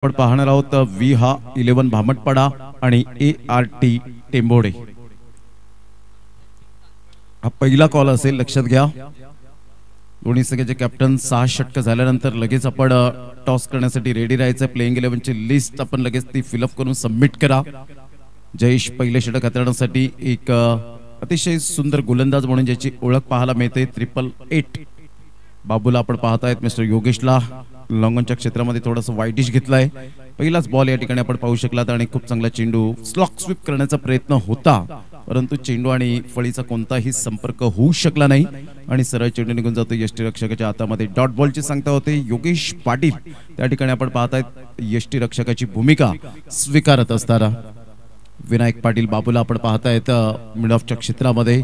आपण पाहणार आहोत व्ही हा 11 भामटपाडा आणि ART टेंबोडे। हा पहिला कॉल असेल, लक्षात घ्या। दोन्ही संघाचे कॅप्टन 6 षटक झाल्यानंतर लगेच आपण टॉस करण्यासाठी रेडी राहायचं। प्लेइंग 11 ची लिस्ट आपण लगेच ती फिलअप करून सबमिट करा। जयेश पहिले षटक हाताळण्यासाठी एक अतिशय सुंदर गोलंदाज म्हणून ज्याची ओळख पाहायला मिळते 888 बाबूला आपण पाहतायत। मिस्टर योगेशला लॉंगॉनच्या क्षेत्रामध्ये थोडासा वाईटिश घेतलाय। पहिलाच बॉल या ठिकाणी आपण पाहू शकलात आणि खूप चांगला चेंडू स्लॉक स्वीप करण्याचा प्रयत्न होता, परंतु चेंडू आणि फळीचा कोणताही संपर्क होऊ शकला नाही आणि सरळ चेंडू निघून जातो यष्टीरक्षकाच्या हातामध्ये। डॉट बॉलची सांगता होते योगेश पाटील त्या ठिकाणी आपण पाहतायत यष्टीरक्षकाची भूमिका स्वीकारत असताना। विनायक पाटील बाबूला आपण पाहतायत मिड ऑफच्या क्षेत्रामध्ये।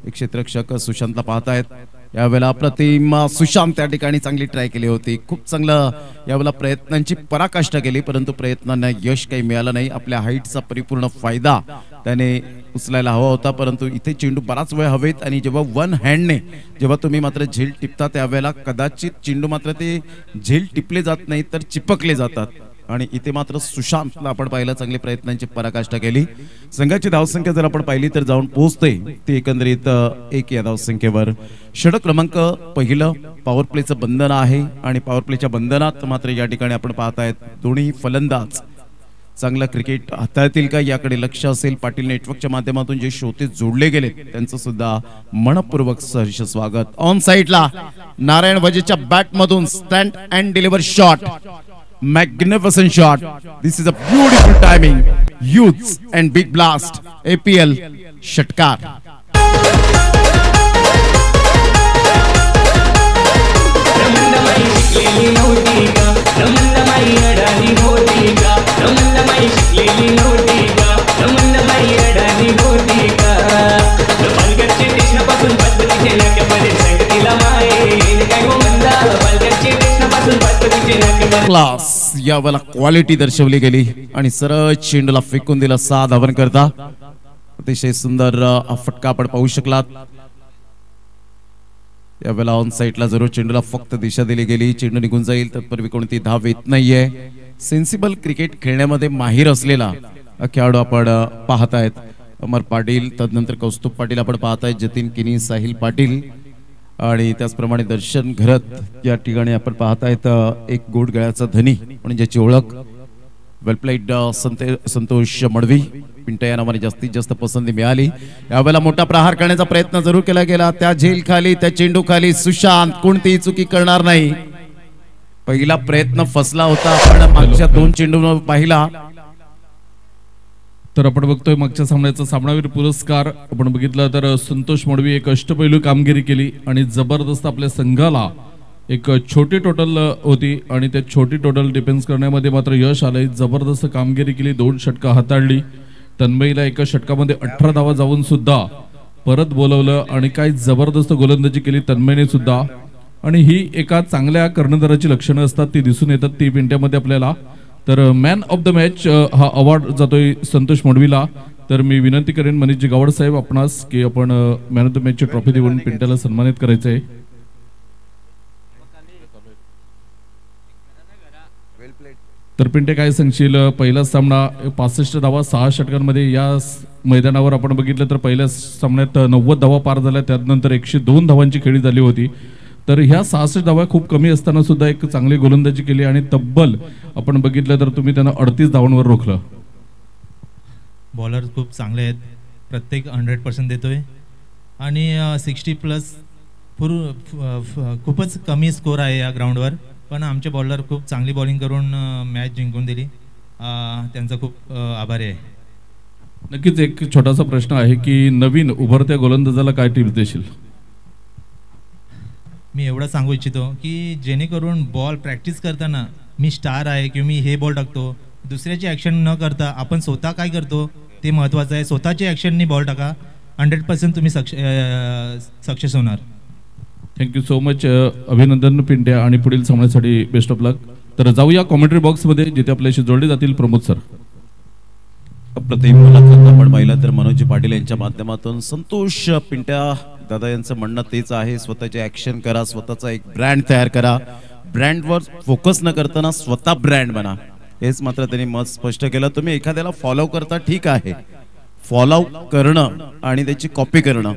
एक क्षेत्ररक्षक सुशांतला पाहतायत यावेळेला प्रतिम सुशांत त्या ठिकाणी चांगली ट्राय केली होती। खूप चांगलं यावेळेला प्रयत्नांची पराकाष्ठा केली, परंतु प्रयत्नांना यश काही मिळालं नाही। आपल्या हाईटचा परिपूर्ण फायदा त्याने उचलायला हवा होता, परंतु इथे चेंडू बराच वेळ हवेत आणि जेव्हा वन हँडने जेव्हा तुम्ही मात्र झेल टिपता त्यावेळेला कदाचित चेंडू मात्र ते झेल टिपले जात नाही तर चिपकले जातात आणि इथे मात्र सुशांतला आपण पाहिलं चांगले प्रयत्नांची पराकाष्ठा केली। संघाची धावसंख्या जर आपण पाहिली तर जाऊन पोहोचते ती एकंदरीत 1 या धावसंख्येवर। षटक क्रमांक पहिलं पॉवर प्लेचं बंधन आहे आणि पॉवर प्लेच्या बंधनात मात्र या ठिकाणी आपण पाहतायत दोन्ही फलंदाज चांगला क्रिकेट हाताळतील का याकडे लक्ष असेल। पाटील नेटवर्कच्या माध्यमातून जे श्रोते जोडले गेले त्यांचं सुद्धा मनपूर्वक सहर्ष स्वागत। ऑन साइडला नारायण वजेच्या बॅट मधून stand and deliver shot, magnificent shot. This is a beautiful timing, youths and big blast APL षटकार। क्लास यावेळेला क्वालिटी दर्शवली गेली आणि सरळ चेंडूला फेकून दिला 6 धावन करता। अतिशय सुंदर फटका आपण पाहू शकलात। यावेळेला ऑन साइडला जरूर चेंडूला फक्त दिशा दिली गेली, चेंडू निघून जाईल तत्पूर्वी कोणती धाव येत नाहीये। सेन्सिबल क्रिकेट खेळण्यामध्ये माहिर असलेला खेळाडू आपण पाहतायत अमर पाटील, तदनंतर कौस्तुभ पाटील आपण पाहतायत, जतीन किनी, साहिल पाटील आणि त्याचप्रमाणे दर्शन घरत या ठिकाणी आपण पाहतायत एक गोड गळ्याचा धनी म्हणून ज्याची ओळख वेल प्लेड संतोष मडवी पिंट्या या नावाने जास्तीत जास्त पसंती मिळाली। यावेळेला मोठा प्रहार करण्याचा प्रयत्न जरूर केला गेला, त्या झेल खाली त्या चेंडू खाली सुशांत कोणतीही चुकी करणार नाही। पहिला प्रयत्न फसला होता, आपण मागच्या 2 चेंडू पाहिला तर आपण बघतोय मागच्या सामन्याचा सामनावीर पुरस्कार आपण बघितला तर संतोष मडवी एक अष्टपैलू कामगिरी केली आणि जबरदस्त आपल्या संघाला एक छोटी टोटल होती आणि त्या छोटी टोटल डिफेन्स करण्यामध्ये मात्र यश आलंय। जबरदस्त कामगिरी केली, 2 षटकं हाताळली। तन्मयीला एका षटकामध्ये 18 धावा जाऊन सुद्धा परत बोलवलं आणि काय जबरदस्त गोलंदाजी केली तन्मयीने सुद्धा। आणि ही एका चांगल्या कर्णधाराची लक्षणं असतात, ती दिसून येतात ती पिंट्यामध्ये आपल्याला। तर मॅन ऑफ द मॅच हा अवॉर्ड जातोय संतोष मडवीला। तर मी विनंती करेन मनीषजी गावड साहेब आपणास की आपण मॅन ऑफ द मॅचची ट्रॉफी देऊन पिंट्याला सन्मानित करायचं आहे। तर पिंट्या काय सांगशील, पहिला सामना 65 धावा 6 षटकांमध्ये या मैदानावर आपण बघितलं तर पहिल्या सामन्यात 90 धावा पार झाल्या, त्यानंतर 102 धावांची खेळी झाली होती। तर ह्या 66 धावा खूप कमी असताना सुद्धा एक चांगली गोलंदाजी केली आणि तब्बल आपण बघितलं तर तुम्ही त्यांना 38 धावांवर रोखलं। बॉलर खूप चांगले आहेत, प्रत्येक 100% देतोय आणि 60+ खूपच कमी स्कोर आहे या ग्राउंडवर, पण आमचे बॉलर खूप चांगली बॉलिंग करून मॅच जिंकून दिली, त्यांचा खूप आभारी आहे। नक्कीच एक छोटासा प्रश्न आहे की नवीन उभरत्या गोलंदाजाला काय टिप्स देशील? मी एवढं सांगू इच्छितो की जेणेकरून बॉल प्रॅक्टिस करताना मी स्टार आहे किंवा मी हे बॉल टाकतो, दुसऱ्याची ॲक्शन न करता आपण स्वतः काय करतो ते महत्त्वाचं आहे। स्वतःची ॲक्शननी बॉल टाका, 100% तुम्ही सक्सेस होणार। थँक्यू सो मच, अभिनंदन पिंट्या आणि पुढील सामन्यासाठी बेस्ट ऑफ लक। तर जाऊया कॉमेंट्री बॉक्समध्ये जिथे आपल्याशी जोडले जातील प्रमोद सर। अप्रतिम मुलाखत आपण पाहिलं तर मनोज पाटील यांच्या माध्यमातून संतोष पिंट्या दादा यांचं म्हणणं तेच आहे, स्वतःचे ॲक्शन करा, स्वतःचा एक ब्रँड तयार करा, ब्रँडवर फोकस न करताना स्वतः ब्रँड बना हेच मात्र त्यांनी मत स्पष्ट केलं. तुम्ही एखाद्याला फॉलो करता ठीक आहे, फॉलो करणं आणि त्याची कॉपी करणं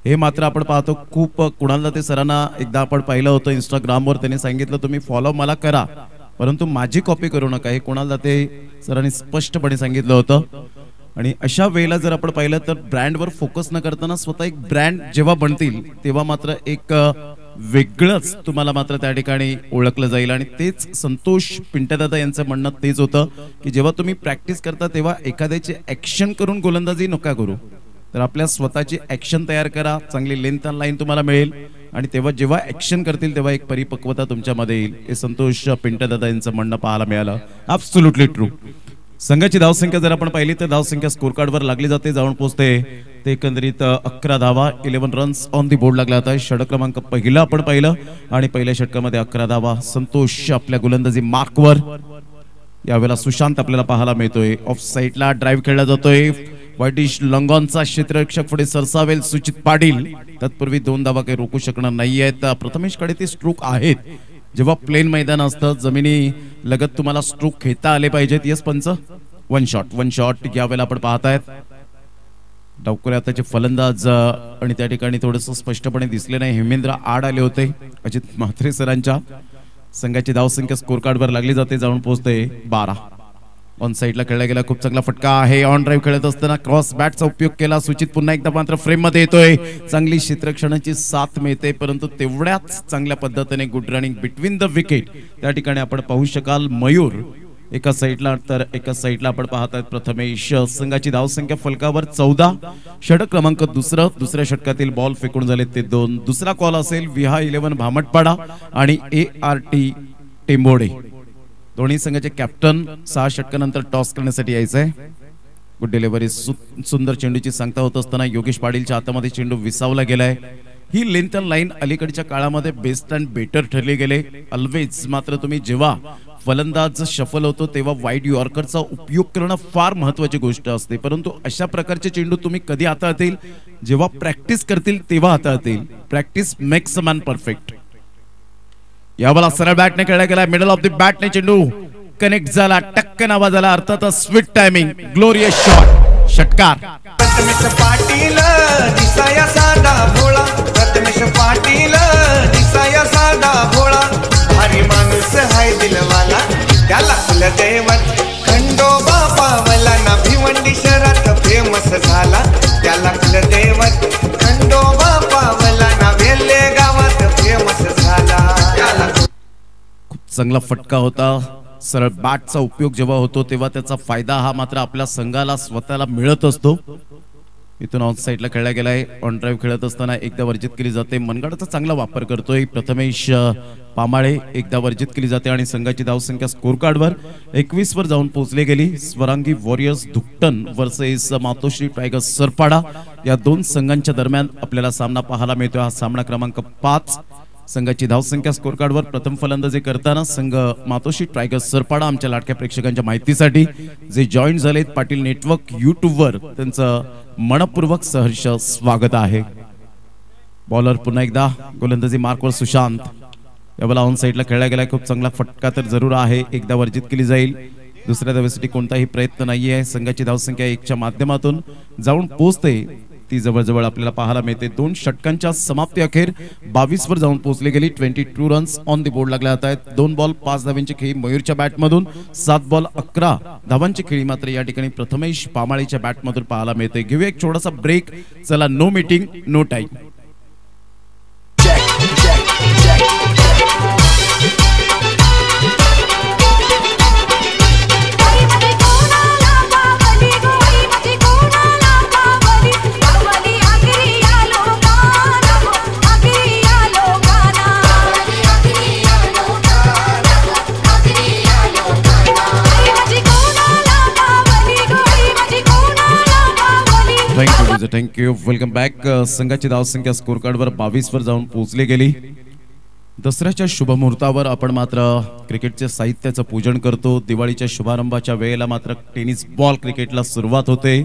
हे मात्र आपण पाहतो. खूप कुणाल दाते सरांना एकदा आपण पाहिलं होतं इंस्टाग्रामवर, त्यांनी सांगितलं तुम्ही फॉलो मला करा परंतु माझी कॉपी करू नका, हे कुणाल दाते सरांनी स्पष्टपणे सांगितलं होतं. आणि अशा वेळेला जर आपण पाहिलं तर ब्रँडवर फोकस न करताना स्वतः एक ब्रँड जेव्हा बनतील तेव्हा मात्र एक वेगळंच तुम्हाला मात्र त्या ठिकाणी ओळखलं जाईल. आणि तेच संतोष पिंट्यादादा यांचं म्हणणं तेच होतं की जेव्हा तुम्ही प्रॅक्टिस करता तेव्हा एखाद्याची ऍक्शन करून गोलंदाजी नका करू, तर आपल्या स्वतःची ऍक्शन तयार करा, चांगली लेंथ अँड लाईन तुम्हाला मिळेल आणि तेव्हा जेव्हा ऍक्शन करतील तेव्हा एक परिपक्वता तुमच्यामध्ये येईल. हे संतोष पिंट्यादादा यांचं म्हणणं पाहायला मिळालं. Absolutely true. संघाची धावसंख्या जर आपण पाहिली तर धावसंख्या स्कोर कार्डवर लागली जाते, जाऊन पोहोचते ते एकंदरीत 11 धावा, 11 रन्स ऑन दी बोर्ड लागला होता. षटक क्रमांक पहिला आपण पाहिलं आणि पहिल्या षटकामध्ये 11 धावा. संतोष आपल्या गोलंदाजी मार्कवर. यावेळेला सुशांत आपल्याला पाहायला मिळतोय. ऑफ साईडला ड्राईव्ह खेळला जातोय. वाईटिश लंगॉनचा क्षेत्ररक्षक पुढे सरसावेल सुचित पाटील. तत्पूर्वी 2 धावा काही रोखू शकणार नाहीयेत. प्रथमेशकडे ते स्ट्रोक आहेत. जेव्हा प्लेन मैदान असतं जमिनी लगत तुम्हाला स्ट्रोक खेळता आले पाहिजेत. यस पंच, वन शॉट यावेळेला आपण पाहतायत. डावखुऱ्या त्याचे फलंदाज आणि त्या ठिकाणी थोडंसं स्पष्टपणे दिसले नाही. हेमेंद्र आड आले होते अजित म्हात्रे सरांच्या. संघाची धावसंख्या स्कोर कार्डवर लागली जाते, जाऊन पोहोचते 12. ऑन साईडला खेळला गेला, खूप चांगला फटका आहे. ऑन ड्राईव्ह खेळत असताना क्रॉस बॅटचा उपयोग केला. सुचित पुन्हा एकदा मात्र फ्रेम मध्ये येतोय. चांगली क्षेत्ररक्षणाची साथ मिळते परंतु तेवढ्याच चांगल्या पद्धतीने good running between the wicket त्या ठिकाणी आपण पाहू शकाल. मयूर एका साईडला तर एका साईडला आपण पाहत आहेत प्रथमेश. संघाची धावसंख्या फलकावर 14. षटक क्रमांक दुसऱ्या षटकातील बॉल फेकून झाले ते 2. दुसरा कॉल असेल विहा 11 भामटपाडा आणि ART टेंबोडे. दोन्ही संघाचे कॅप्टन 6 षटकानंतर टॉस करण्यासाठी यायचंय. Good delivery. सुंदर चेंडूची सांगता होत असताना योगेश पाटीलच्या हातामध्ये चेंडू विसावला गेलाय. ही लेंथ अँड लाईन अलीकडच्या काळामध्ये बेस्ट अँड बेटर ठरले गेले. ऑलवेज मात्र तुम्ही जेव्हा फलंदाज शफल होतो तेव्हा वाईड यॉर्करचा उपयोग करणं फार महत्वाची गोष्ट असते, परंतु अशा प्रकारचे चेंडू तुम्ही कधी हाताळतील जेव्हा प्रॅक्टिस करतील तेव्हा हाताळतील. Practice makes a man perfect. यावेळेला सरळ बॅटने खेळला गेला. मिडल ऑफ द बॅटने चेंडू कनेक्ट झाला, टक्कन आवाज आला. अर्थातच स्वीट टायमिंग, ग्लोरियस शॉट, षटकार. प्रथमेश पाटील दिसाया साधा भोळा, प्रथमेश पाटील दिसाया साधा भोळा, भारी माणूस हाय दिलवाला, त्याला कुलदैवत खंडोबा पावला ना, भिवंडी शहरात फेमस झाला, त्याला कुलदैवत खंडोबा पावला ना, वेल्हे गावात फेमस झाला. खूप चांगला फटका होता. सरळ बॅटचा उपयोग जेव्हा होतो तेव्हा त्याचा फायदा हा मात्र आपल्या संघाला स्वतःला मिळत असतो. इथून ऑन साईडला खेळला गेलाय. ऑन ड्राईव्ह खेळत असताना एकदा वर्जित केली जाते. मनगडाचा चांगला वापर करतोय प्रथमेश पामाळे. एकदा वर्जित केली जाते आणि संघाची धावसंख्या स्कोर कार्डवर 21 वर जाऊन पोहोचली गेली. स्वरांगी वॉरियर्स धुकटन वर्सेस मातोश्री टायगर्स सरपाडा या दोन संघांच्या दरम्यान आपल्याला सामना पाहायला मिळतोय. हा सामना क्रमांक 5. संघाची धावसंख्या स्कोर कार्डवर प्रथम फलंदाजी करताना संघ मातोश्री टायगर्स सरपाडा. आमच्या लाडक्या प्रेक्षकांच्या माहितीसाठी जे जॉईन झालेत पाटील नेटवर्क YouTube वर त्यांचं मनपूर्वक सहर्ष स्वागत आहे. बॉलर पुन्हा एकदा गोलंदाजी मार्कवर सुशांत. यावेळेला ऑन साईडला खेळला गेला. खूप चांगला फटका तर जरूर आहे. एकदा वर्जित केली जाईल. दुसऱ्या धावेसाठी कोणताही प्रयत्न नाहीये. संघाची धावसंख्या 1च्या माध्यमातून जाऊन पोहोचते ती जवळजवळ आपल्याला पाहायला मिळते. 2 षटकांच्या समाप्ती अखेर 22 वर जाऊन पोहोचली गेली. 22 रन्स ऑन द बोर्ड लागले आहेत. 2 बॉल 5 धावांची खेळी मयूरच्या बॅटमधून, 7 बॉल 11 धावांची खेळी मात्र या ठिकाणी प्रथमेश पामाळेच्या बॅटमधून पाहायला मिळते. घेऊया एक छोटासा ब्रेक. चला, no meeting no time. Thank you. Welcome back. संघाची धावसंख्या स्कोर कार्डवर 22 वर जाऊन पोहोचली गेली. दसऱ्याच्या शुभमुहूर्तावर आपण मात्र क्रिकेटच्या साहित्याचं पूजन करतो. दिवाळीच्या शुभारंभाच्या वेळेला मात्र टेनिस बॉल क्रिकेटला सुरुवात होते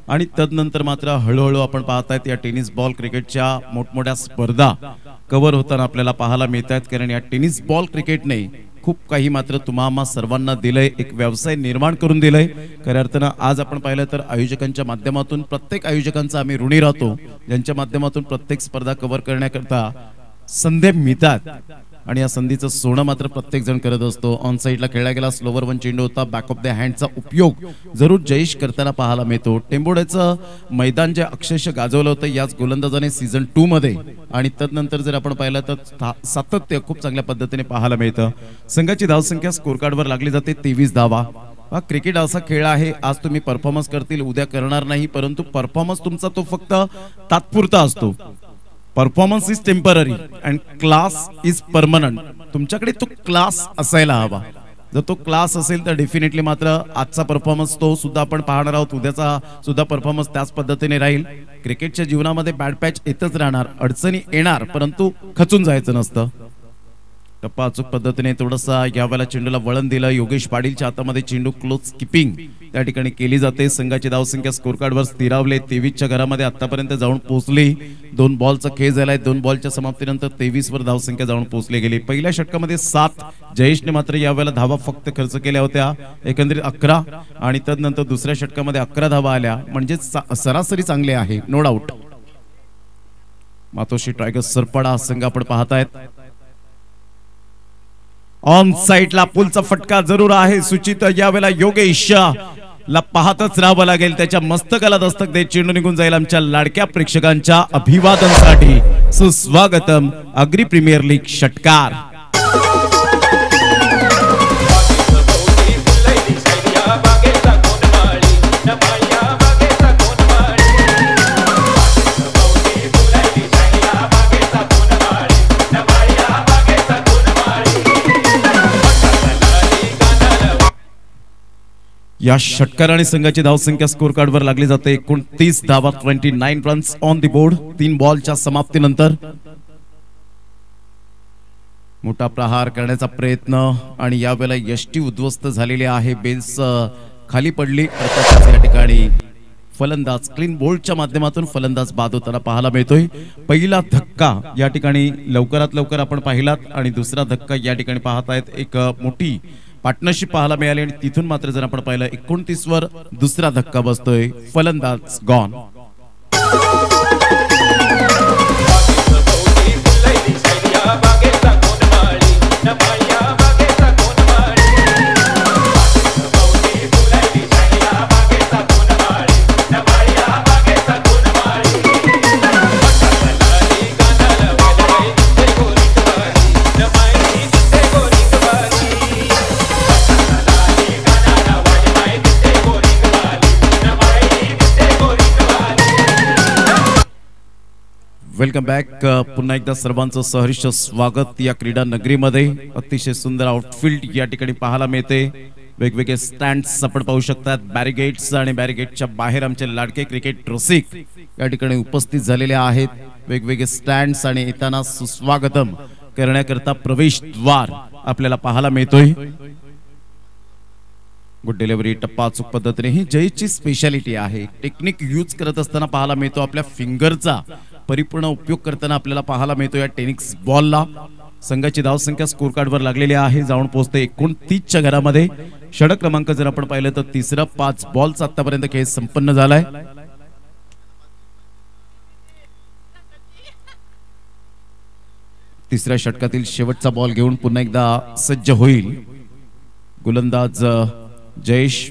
आणि तदनंतर मात्र हळूहळू आपण पाहतायत या टेनिस बॉल क्रिकेटच्या मोठमोठ्या स्पर्धा कव्हर होताना आपल्याला पाहायला मिळत आहेत. कारण या टेनिस बॉल क्रिकेटने खूप काही मात्र तुम्हा सर्वांना दिलंय, एक व्यवसाय निर्माण करून दिलंय. खऱ्या अर्थानं आज आपण पाहिलं तर आयोजकांच्या माध्यमातून प्रत्येक आयोजकांचा आम्ही ऋणी राहतो, ज्यांच्या माध्यमातून प्रत्येक स्पर्धा कव्हर करण्याकरता संधी मिळतात आणि या संधीचं सोनं मात्र प्रत्येक जण करत असतो. ऑन साईडला खेळला गेला स्लोवर वन चेंडू होता, बॅक ऑफ द हँडचा उपयोग जरूर जयेश करताना पाहायला मिळतो. टेंबोड्याचं मैदान जे अक्षरशः गाजवलं होतं याच गोलंदाजाने सीझन 2 मध्ये आणि तदनंतर जर आपण पाहिलं तर सातत्य खूप चांगल्या पद्धतीने पाहायला मिळतं. संघाची धावसंख्या स्कोर कार्डवर लागली जाते 23 धावा. हा क्रिकेट असा खेळ आहे, आज तुम्ही परफॉर्मन्स करतील उद्या करणार नाही, परंतु परफॉर्मन्स तुमचा तो फक्त तात्पुरता असतो. Performance is temporary and class is permanent. तुमच्याकडे तो क्लास असायला हवा. जर तो क्लास असेल तर डेफिनेटली मात्र आजचा परफॉर्मन्स तो सुद्धा आपण पाहणार आहोत, उद्याचा सुद्धा परफॉर्मन्स त्याच पद्धतीने राहील. क्रिकेटच्या जीवनामध्ये बॅड पॅच येतच राहणार, अडचणी येणार, परंतु खचून जायचं नसतं. टप्पा अचूक पद्धतीने थोडासा यावेळेला चेंडूला वळण दिलं. योगेश पाटीलच्या हातामध्ये चेंडू क्लोज किपिंग त्या ठिकाणी केली जाते. संघाची धावसंख्या स्कोर कार्डवर स्थिरावले 23च्या घरामध्ये आतापर्यंत जाऊन पोहोचली. 2 बॉलचा खेळ झालाय. 2 बॉलच्या समाप्तीनंतर 23 वर धावसंख्या जाऊन पोहोचली गेली. पहिल्या षटकामध्ये 7, जयेशने मात्र यावेळेला धावा फक्त खर्च केल्या होत्या, एकंदरीत 11 आणि तदनंतर दुसऱ्या षटकामध्ये 11 धावा आल्या, म्हणजे सरासरी चांगले आहे, नो डाऊट. मातोश्री टायगर्स सरपडा संघ आपण पाहतायत. ऑन साइडला पुलचा फटका जरूर आहे. सुचित यावेळेला योगेश ला पाहतच राहावं लागेल, त्याच्या मस्तकाला दस्तक देत चेंडू निघून जाईल. आमच्या लाडक्या प्रेक्षकांच्या अभिवादनासाठी सुस्वागतम. अग्री प्रीमियर लीग षटकार. या षटकाराने संघाची धावसंख्या स्कोर कार्डवर लागली जाते 29 धावा, 29 रन्स ऑन द बोर्ड. 3 बॉलच्या समाप्तीनंतर मोठा प्रहार करण्याचा प्रयत्न आणि यावेळेला यष्टी उद्ध्वस्त झालेली आहे. बेल्स खाली पडली. या ठिकाणी फलंदाज क्लीन बोल्डच्या माध्यमातून फलंदाज बाद होताना पाहायला मिळतोय. पहिला धक्का या ठिकाणी लवकरात लवकर आपण पाहिलात आणि दुसरा धक्का या ठिकाणी पाहतायत. एक मोठी पार्टनरशिप पाहायला मिळाली आणि तिथून मात्र जर आपण पाहिलं 29 वर दुसरा धक्का बसतोय. फलंदाज गॉन. Welcome back. पुन्हा एकदा सर्वांचं सहर्ष स्वागत या क्रीडा नगरीमध्ये. अतिशय सुंदर आउटफील्ड या ठिकाणी पाहायला मिळते. वेगवेगळे स्टँड्स आपण पाहू शकतात, बॅरिगेट्स आणि बॅरिगेटच्या बाहेर आमचे लाडके क्रिकेट रसिक या ठिकाणी उपस्थित झालेले आहेत. वेगवेगळे स्टँड्स आणि येताना सुस्वागतम करण्याकरता प्रवेशद्वार आपल्याला पाहायला मिळतोय. Good delivery. टप्पा अचूक पद्धतीने ही जयची स्पेशालिटी आहे. टेक्निक यूज करत असताना पाहायला मिळतो. आपल्या फिंगरचा परिपूर्ण उपयोग करताना आपल्याला पाहायला मिळतो या टेनिस बॉलला. संघाची धावसंख्या स्कोर कार्डवर लागलेली आहे, जाऊन पोहोचते 29च्या घरामध्ये. षटक क्रमांक जर आपण पाहिलं तर तिसरा 5 बॉलचा आतापर्यंत खेळ संपन्न झालाय. तिसऱ्या षटकातील शेवटचा बॉल घेऊन पुन्हा एकदा सज्ज होईल गोलंदाज जयेश.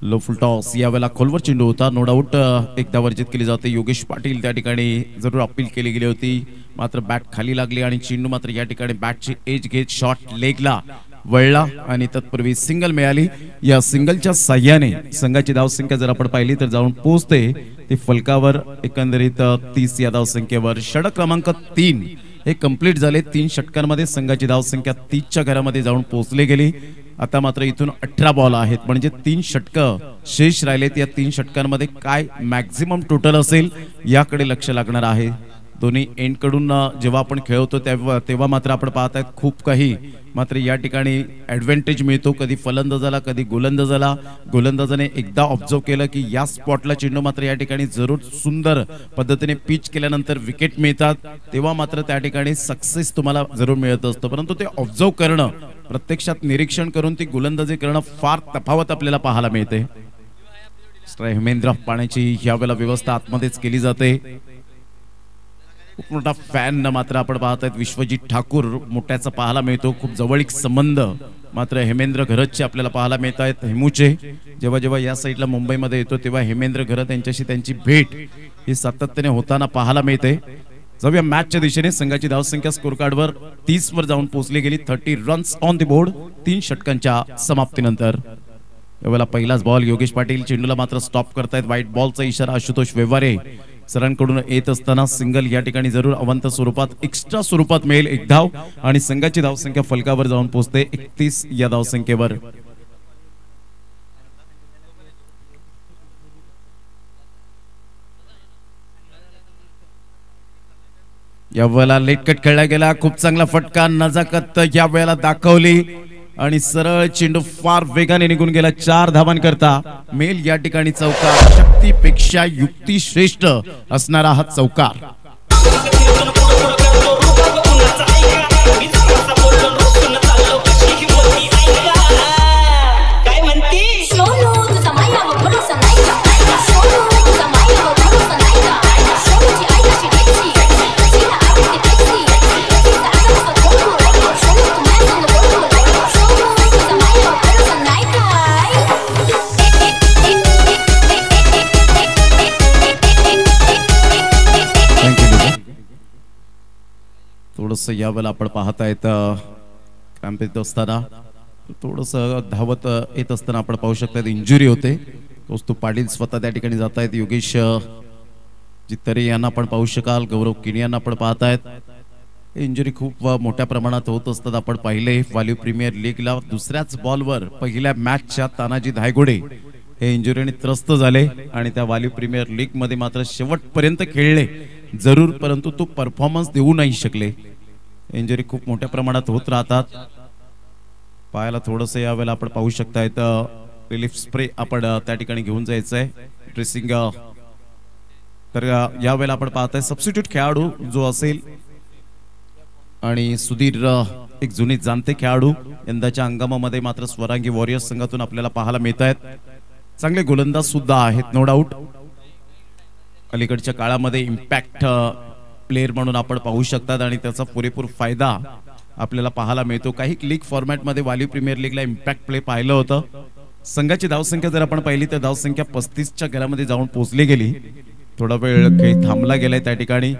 लो फुल टॉस यावेळेला खोलवर चेंडू होता, नो डाऊट एकदा वर्जित केली जाते. योगेश पाटील त्या ठिकाणी जरूर अपील केली गेली होती, मात्र बॅट खाली लागली आणि चेंडू मात्र या ठिकाणी बॅटची एज घेत शॉट लेगला वळला आणि तत्पूर्वी सिंगल मिळाली. या सिंगलच्या साह्याने संघाची धावसंख्या जर आपण पाहिली तर जाऊन पोहोचते ते फलकावर एकंदरीत 30 या धावसंख्येवर. षटक क्रमांक 3 हे कंप्लीट झाले. 3 षटकांमध्ये संघाची धावसंख्या 30च्या घरामध्ये जाऊन पोहोचली गेली. आता मात्र इथून 18 बॉल आहेत, म्हणजे 3 षटकं शेष राहिलेत. या 3 षटकांमध्ये काय मॅक्झिमम टोटल असेल याकडे लक्ष लागणार आहे. दोन्ही एंड कडून जेव्हा आपण खेळतो तेव्हा मात्र आपण पाहत आहेत खूप काही मात्र या ठिकाणी ॲडव्हान्टेज मिळतो, कधी फलंदाजाला कधी गोलंदाजाला. गोलंदाजाने एकदा ऑब्झर्व केलं की या स्पॉटला चेंडू मात्र या ठिकाणी जरूर सुंदर पद्धतीने पिच केल्यानंतर विकेट मिळतात, तेव्हा मात्र त्या ठिकाणी सक्सेस तुम्हाला जरूर मिळत असतं. परंतु ते ऑब्झर्व करणं, प्रत्यक्षात निरीक्षण करून ती गोलंदाजी करणं फार तफावत आपल्याला पाहायला मिळते. हेमेंद्र पाण्याची यावेळेला व्यवस्था आतमध्येच केली जाते. खूप मोठा फॅन मात्र आपण पाहत आहेत विश्वजित ठाकूर मोठ्याचा पाहायला मिळतो. खूप जवळीक संबंध मात्र हेमेंद्र घरतचे आपल्याला पाहायला मिळत आहेत. हेमूचे जेव्हा जेव्हा या साईडला मुंबईमध्ये येतो तेव्हा हेमेंद्र घरत यांच्याशी त्यांची भेट ही सातत्याने होताना पाहायला मिळते. जाऊया मॅचच्या दिशेने. संघाची धावसंख्या स्कोर कार्डवर 30 वर जाऊन पोहोचली गेली. 30 रन्स ऑन द बोर्ड 3 षटकांच्या समाप्तीनंतर. यावेळेला पहिलाच बॉल योगेश पाटील चेंडूला मात्र स्टॉप करतायत. व्हाईट बॉलचा इशारा आशुतोष व्यवहारे सरांकडून येत असताना सिंगल या ठिकाणी जरूर अवंत स्वरूपात एक्स्ट्रा स्वरूपात मिळेल. एक धाव आणि संघाची धावसंख्या फलकावर जाऊन पोहोचते 31 या धावसंख्येवर. यावेळेला लेट कट खेळला गेला. खूप चांगला फटका नजाकत या वेळेला दाखवली आणि सरळ चेंडू फार वेगाने निघून गेला. 4 धावांकरता मेल या ठिकाणी चौकार. शक्तीपेक्षा युक्ती श्रेष्ठ असणारा हा चौकार. थोडस यावेळेला आपण पाहतायत क्रॅम्प येत असताना थोडस धावत येत असताना आपण पाहू शकता इंजुरी होते. कौस्तुभ पाटील स्वतः त्या ठिकाणी जात आहेत. योगेश जितरे यांना आपण पाहू शकाल. गौरव किणी यांना आपण पाहतायत. इंजुरी खूप मोठ्या प्रमाणात होत असतात. आपण पाहिले वाल्यू प्रीमियर लीगला दुसऱ्याच बॉलवर पहिल्या मॅचच्या तानाजी धायगुडे हे इंजुरीने त्रस्त झाले आणि त्या वाल्यू प्रीमियर लीग मध्ये मात्र शेवटपर्यंत खेळले जरूर, परंतु तो परफॉर्मन्स देऊ नाही शकले. इंजुरी खूप मोठ्या प्रमाणात होत राहतात. पायाला थोडस यावेळेला आपण पाहू शकतायत रिलीफ स्प्रे आपण त्या ठिकाणी घेऊन जायचंय ड्रेसिंग. तर यावेळेला आपण पाहताय सबस्टिट्यूट खेळाडू जो असेल आणि सुधीर एक जुने जाणते खेळाडू यंदाच्या हंगामामध्ये मात्र स्वरांगी वॉरियर्स संघातून आपल्याला पाहायला मिळत आहेत. चांगले गोलंदाज सुद्धा आहेत नो डाऊट. अलीकडच्या काळामध्ये इम्पॅक्ट प्लेयर म्हणून आपण पाहू शकतात आणि त्याचा पुरेपूर फायदा आपल्याला पाहायला मिळतो. काही लीग फॉर्मॅटमध्ये वाल्यू प्रीमियर लीगला इम्पॅक्ट प्ले पाहिलं होतं. संघाची धावसंख्या जर आपण पाहिली तर धावसंख्या 35च्या घरामध्ये जाऊन पोहोचली गेली. थोडा वेळ काही थांबला गेलाय त्या ठिकाणी.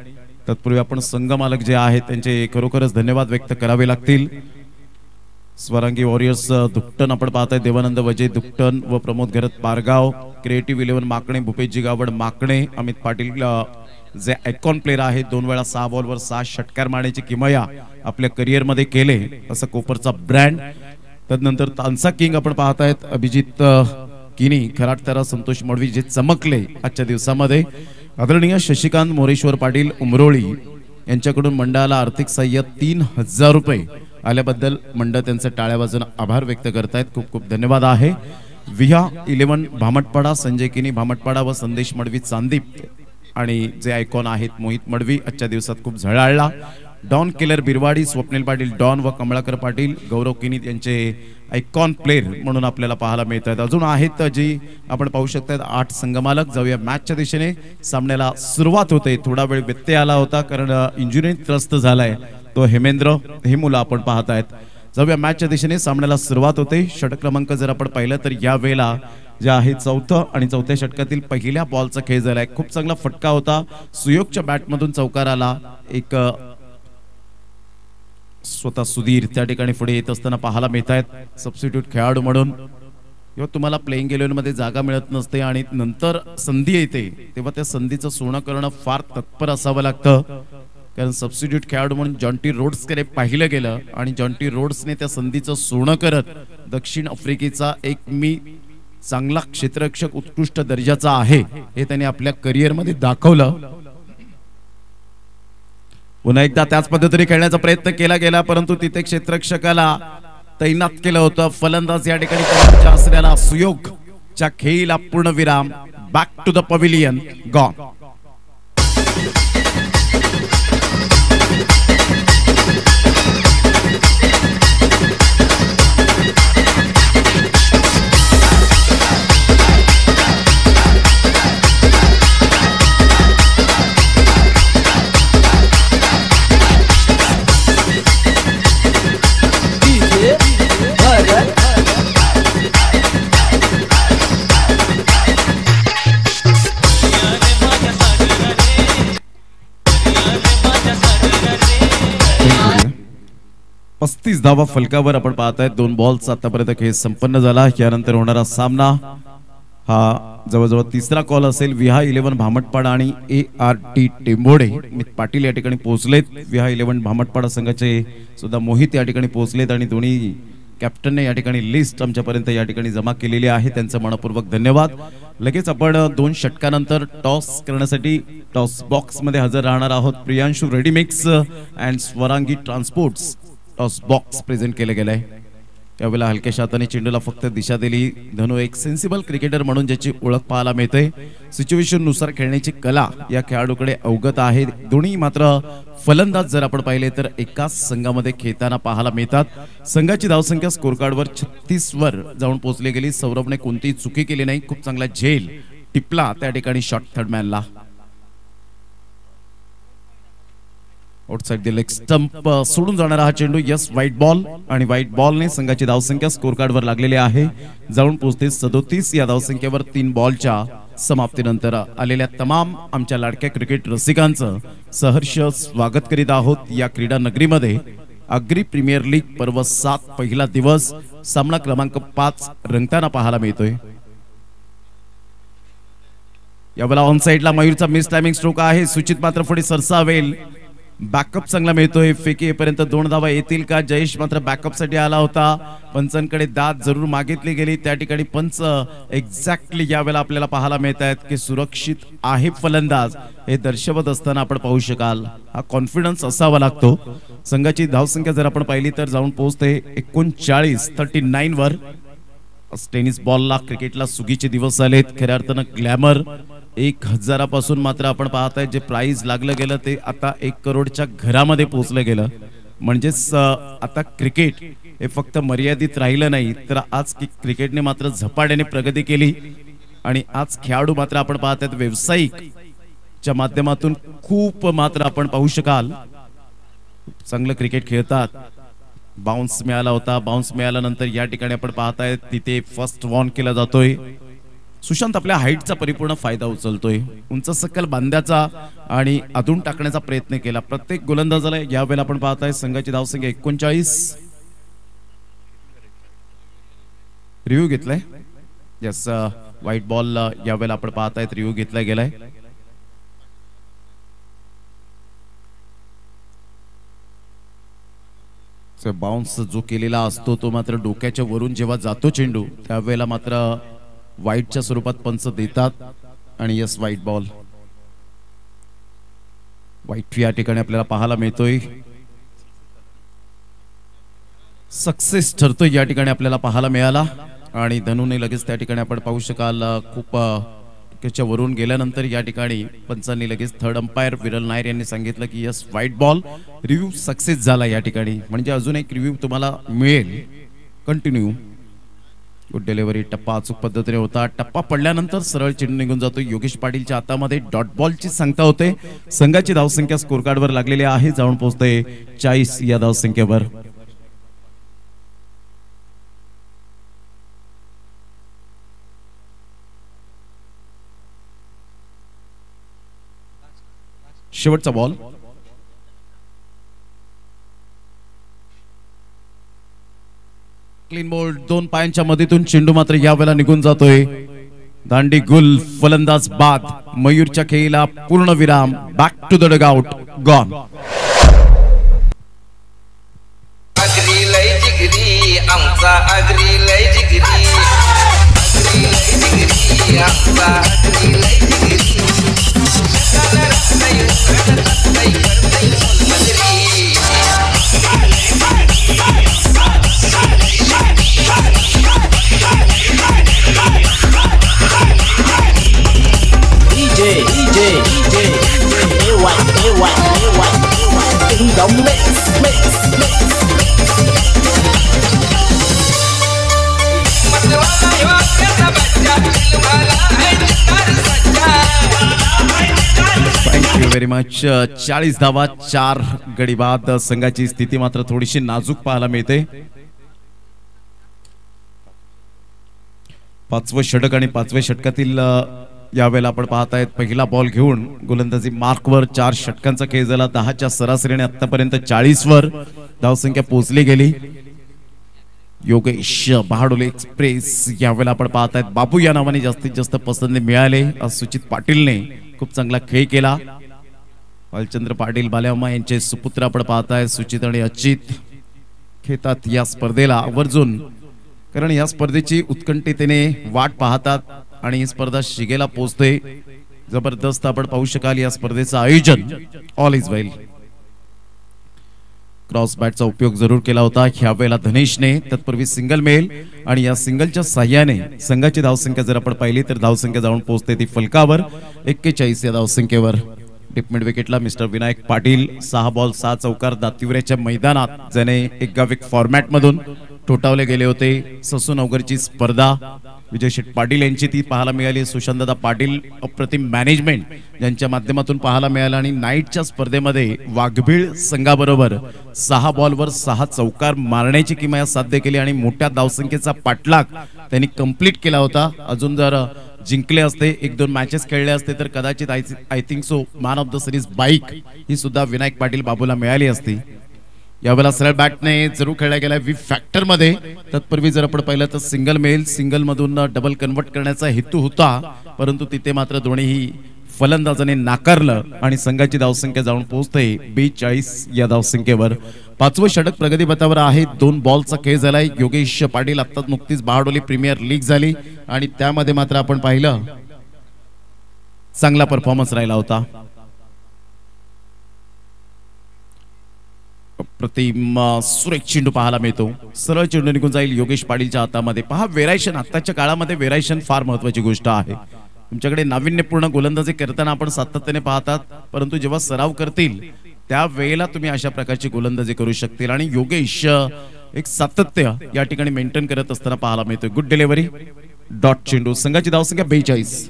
तत्पूर्वी आपण संघ मालक जे आहेत त्यांचे खरोखरच धन्यवाद व्यक्त करावे लागतील. स्वरांगी वॉरियर्स दुकटन आपण पाहताय देवानंद वजय दुकटन व प्रमोद घरत पारगाव. क्रिएटिव्ह 11 माकणे भूपेशजी गावड माकणे. अमित पाटील जे आयकॉन प्लेयर आहेत 2 वेळा 6 बॉलवर 6 षटकार मारण्याची किमया आपल्या करिअर मध्ये केले असं कोपरचा ब्रँड. तदनंतर तानसा किंग आपण पाहतायत अभिजित किनी खराटतरा संतोष मडवी जे चमकले आजच्या दिवसामध्ये. आदरणीय शशिकांत मोरेश्वर पाटील उमरोळी यांच्याकडून मंडळाला आर्थिक सहाय्य 3000 रुपये आल्याबद्दल मंडळ त्यांचे टाळ्या वाजून आभार व्यक्त करतायत. खूप खूप धन्यवाद आहे. विहा 11 भामटपाडा संजय किनी भामटपाडा व संदेश मडवी चांदीप आणि जे आयकॉन आहेत मोहित मडवी आजच्या दिवसात खूप झळाळला. Don killer Birwadi Swapnil Patil don व कमळाकर पाटील गौरव किनी यांचे आयकॉन प्लेयर म्हणून आपल्याला पाहायला मिळत आहेत. अजून आहेत जी आपण पाहू शकतात 8 संघमालक. जाऊया मॅचच्या दिशेने. सामन्याला सुरुवात होते. थोडा वेळ व्यत्यय आला होता कारण इंजुरी त्रस्त झालाय तो हेमेंद्र हे मुलं आपण पाहतायत. जाऊया मॅचच्या दिशेने. सामन्याला सुरुवात होते. षटक क्रमांक जर आपण पाहिलं तर या वेळेला जे आहे 4थं आणि 4थ्या षटकातील पहिल्या बॉलचा खेळ झालाय. खूप चांगला फटका होता. सुयोगच्या बॅटमधून चौकार आला. एक स्वतः सुधीर त्या ठिकाणी पुढे येत असताना पाहायला मिळत आहेत. सबस्टिट्यूट खेळाडू म्हणून किंवा तुम्हाला प्लेइंग 11 मध्ये जागा मिळत नसते आणि नंतर संधी येते तेव्हा त्या संधीचं सोनं करणं फार तत्पर असावं लागतं. कारण सबस्टिट्यूट खेळाडू म्हणून जॉन्टी रोड्सकडे पाहिलं गेलं आणि जॉन्टी रोड्सने त्या संधीचं सोनं करत दक्षिण आफ्रिकेचा एक मी चांगला क्षेत्ररक्षक उत्कृष्ट दर्जाचा आहे हे त्यांनी आपल्या करिअर मध्ये दाखवलं. पुन्हा एकदा त्याच पद्धतीने खेळण्याचा प्रयत्न केला गेला, परंतु तिथे क्षेत्ररक्षकाला तैनात केलं होतं. फलंदाज या ठिकाणी असलेला सुयोगच्या खेळीला पूर्णविराम. Back to the pavilion. Gone. पस्तीस धावा फलकावर आपण पाहताय. 2 बॉल्स आतापर्यंत खेळ संपन्न झाला. यानंतर होणारा सामना हा जवळजवळ तिसरा कॉल असेल. विहा 11 भामटपाडा आणि ART टेंबोडे मित पाटील या ठिकाणी पोहोचलेत. विहा 11 भामटपाडा संघाचे सुद्धा मोहित या ठिकाणी पोहोचलेत आणि दोन्ही कॅप्टनने या ठिकाणी लिस्ट आमच्यापर्यंत या ठिकाणी जमा केलेली आहे. त्यांचं मनपूर्वक धन्यवाद. लगेच आपण 2 षटकानंतर टॉस करण्यासाठी टॉस बॉक्स मध्ये हजर राहणार आहोत. Priyanshu readymix and Swarangi transports toss box present केले गेले. त्यावेळेला हलक्याशा हाताने चेंडूला फक्त दिशा दिली. धनु एक सेन्सिबल क्रिकेटर म्हणून ज्याची ओळख पाहायला मिळते. सिच्युएशन नुसार खेळण्याची कला या खेळाडूकडे अवगत आहे. दोन्ही मात्र फलंदाज जर आपण पाहिले तर एकाच संघामध्ये खेळताना पाहायला मिळतात. संघाची धावसंख्या स्कोर कार्डवर 36 वर जाऊन पोहोचली गेली. सौरभने कोणतीही चुकी केली नाही. खूप चांगला झेल टिपला त्या ठिकाणी शॉट थर्डमॅनला. आउटसाइड द लेग स्टंप सोडून जाणारा हा चेंडू. यस, व्हाईट बॉल आणि व्हाईट बॉलने संघाची धावसंख्या स्कोर कार्डवर लागलेली आहे. जाऊन पोहोचते 37 या धावसंख्येवर 3 बॉलच्या समाप्तीनंतर. आलेल्या तमाम आमच्या लाडक्या क्रिकेट रसिकांचं सहर्ष स्वागत करीत आहोत या क्रीडा नगरीमध्ये. अग्री प्रीमियर लीग पर्व 7 पहिला दिवस सामना क्रमांक 5 रंगताना पाहायला मिळतोय. यावेळेला ऑन साइडला मयूरचा मिस टायमिंग स्ट्रोक आहे. सूचित मात्र पुढे सरसावेल. बॅकअप चांगला मिळतोय. फेकी येईपर्यंत 2 धावा येतील का? जयेश मात्र बॅकअप साठी आला होता. पंचांकडे दाद जरूर मागितली गेली. त्या ठिकाणी पंच एक्झॅक्टली यावेळेला आपल्याला पाहायला मिळत आहेत की सुरक्षित आहे फलंदाज हे दर्शवत असताना आपण पाहू शकाल. हा कॉन्फिडन्स असावा लागतो. संघाची धावसंख्या जर आपण पाहिली तर जाऊन पोहोचते 39 वर. टेनिस बॉलला क्रिकेटला सुगीचे दिवस आलेत. खऱ्या अर्थानं ग्लॅमर 1000 पासून मात्र आपण पाहताय जे प्राइज लागलं गेलं ते आता 1 करोडच्या घरामध्ये पोहोचलं गेलं. म्हणजेच आता क्रिकेट हे फक्त मर्यादित राहिलं नाही तर आज क्रिकेटने मात्र झपाट्याने प्रगती केली आणि आज खेळाडू मात्र आपण पाहतायत व्यावसायिकच्या माध्यमातून खूप मात्र आपण पाहू शकाल चांगलं क्रिकेट खेळतात. बाउन्स मिळाला होता. बाउन्स मिळाल्यानंतर या ठिकाणी आपण पाहताय तिथे फर्स्ट वॉर्न केला जातोय. सुशांत आपल्या हाईटचा परिपूर्ण फायदा उचलतोय. उंच सकल बांध्याचा आणि आधून टाकण्याचा प्रयत्न केला. प्रत्येक गोलंदाजाला यावेळेला आपण पाहताय संघाची धावसंख्या 39. रिव्ह्यू घेतलाय. यस, व्हाईट बॉल यावेळेला आपण पाहताय रिव्ह्यू घेतला गेलाय. बाउन्स जो केलेला असतो तो मात्र डोक्याच्या वरून जेव्हा जातो चेंडू त्यावेळेला मात्र व्हाईटच्या स्वरूपात पंच देतात. आणि यस, व्हाईट बॉल. व्हाईट या ठिकाणी आपल्याला पाहायला मिळतोय. सक्सेस ठरतोय या ठिकाणी आपल्याला पाहायला मिळाला. आणि धनुने लगेच त्या ठिकाणी आपण पाहू शकाल खूप डोक्याच्या वरून गेल्यानंतर या ठिकाणी पंचांनी लगेच थर्ड अंपायर विरल नायर यांनी सांगितलं की yes, white ball. Review success झाला या ठिकाणी. म्हणजे अजून एक रिव्ह्यू तुम्हाला मिळेल. कंटिन्यू. Good delivery. टप्पा अचूक पद्धतीने होता. टप्पा पडल्यानंतर सरळ चेंडू निघून जातो. योगेश पाटीलच्या हातामध्ये डॉट बॉलची सांगता होते. संघाची धावसंख्या स्कोर कार्डवर लागलेली आहे. जाऊन पोहोचते 40 या धावसंख्येवर. शेवटचा बॉल. Clean bowled. 2 पायांच्या मधीतून चेंडू मात्र यावेळेला निघून जातोय. दांडी गुल. फलंदाज बाद. मयूरच्या खेळीला पूर्ण विराम. Back to the dugout. Gone. अग्री लय जिगरी आमचा अग्री लय जिगरी. अग्री लय जिगरी आमचा अग्री लय जिगरी. मच. 40 धावा 4 गडी बाद. संघाची स्थिती मात्र थोडीशी नाजूक पाहायला मिळते. 5वं षटक आणि 5व्या षटकातील यावेळेला आपण पाहतायत पहिला बॉल घेऊन गोलंदाजी मार्कवर 4 षटकांचा खेळ झाला. 10च्या सरासरीने आतापर्यंत 40 वर धावसंख्या पोहोचली गेली. योगेश बहाडोले एक्सप्रेस यावेळेला आपण पाहतायत बाबू या नावाने जास्तीत जास्त पसंती मिळाले. सुचित पाटीलने खूप चांगला खेळ केला. भालचंद्र पाटील बाल्याम्मा यांचे सुपुत्र आपण पाहताय सुचित आणि अचित खेळतात या स्पर्धेला आवर्जून, कारण या स्पर्धेची उत्कंठतेने वाट पाहतात आणि ही स्पर्धा शिगेला पोहोचते. जबरदस्त आपण पाहू शकाल या स्पर्धेचं आयोजन. All is well. क्रॉस बॅटचा उपयोग जरूर केला होता ह्या वेळेला धनेशने. तत्पूर्वी सिंगल मेल आणि या सिंगलच्या साह्याने संघाची धावसंख्या जर आपण पाहिली तर धावसंख्या जाऊन पोहोचते ती फलकावर 41 या धावसंख्येवर. टिप मिड विकेटला मिस्टर विनायक पाटील. 6 बॉल 6 चौकार दातिवऱ्याच्या मैदानात ज्याने एक गाविक फॉर्मॅट मधून ठोठावले गेले होते. ससून अवघरची स्पर्धा विजय शेठ पाटील यांची ती पाहायला मिळाली. सुशांतदा पाटील अप्रतिम मॅनेजमेंट यांच्या माध्यमातून पाहायला मिळालं आणि नाईटच्या स्पर्धेमध्ये वाघबीळ संघाबरोबर 6 बॉलवर 6 चौकार मारण्याची किमया साध्य केली आणि मोठ्या धावसंख्येचा पाठलाग त्यांनी कंप्लीट केला होता. अजून जर जिंकले असते 1-2 मॅचेस खेळले असते तर कदाचित I think so man of the series bike ही सुद्धा विनायक पाटील बाबूला मिळाली असती. यावेळेला सरळ बॅटने जरूर खेळला गेला वी फॅक्टर मध्ये. तत्पूर्वी जर आपण पाहिलं तर सिंगल मेल सिंगल मधून डबल कन्वर्ट करण्याचा हेतू होता, परंतु तिथे मात्र दोन्हीही फलंदाजाने नाकारलं आणि संघाची धावसंख्या जाऊन पोहोचते 42 या धावसंख्येवर. 5वं षटक प्रगतीपथावर आहे. 2 बॉलचा खेळ झालाय. योगेश पाटील आता नुकतीच बहाडोली प्रीमियर लीग झाली आणि त्यामध्ये मात्र आपण पाहिलं चांगला परफॉर्मन्स राहिला होता. प्रतिम सुरेख चेंडू पाहायला मिळतो. सरळ चेंडू निघून जाईल योगेश पाटीलच्या हातामध्ये. पहा वेरायशन, आताच्या काळामध्ये वेरायशन फार महत्वाची गोष्ट आहे. तुमच्याकडे नाविन्यपूर्ण गोलंदाजी करताना आपण सातत्याने पाहतात, परंतु जेव्हा सराव करतील त्या वेळेला तुम्ही अशा प्रकारची गोलंदाजी करू शकतील आणि योगेश एक सातत्य या ठिकाणी मेंटेन करत असताना पाहायला मिळतोय. Good delivery. डॉट चेंडू. संघाची धावसंख्या 42.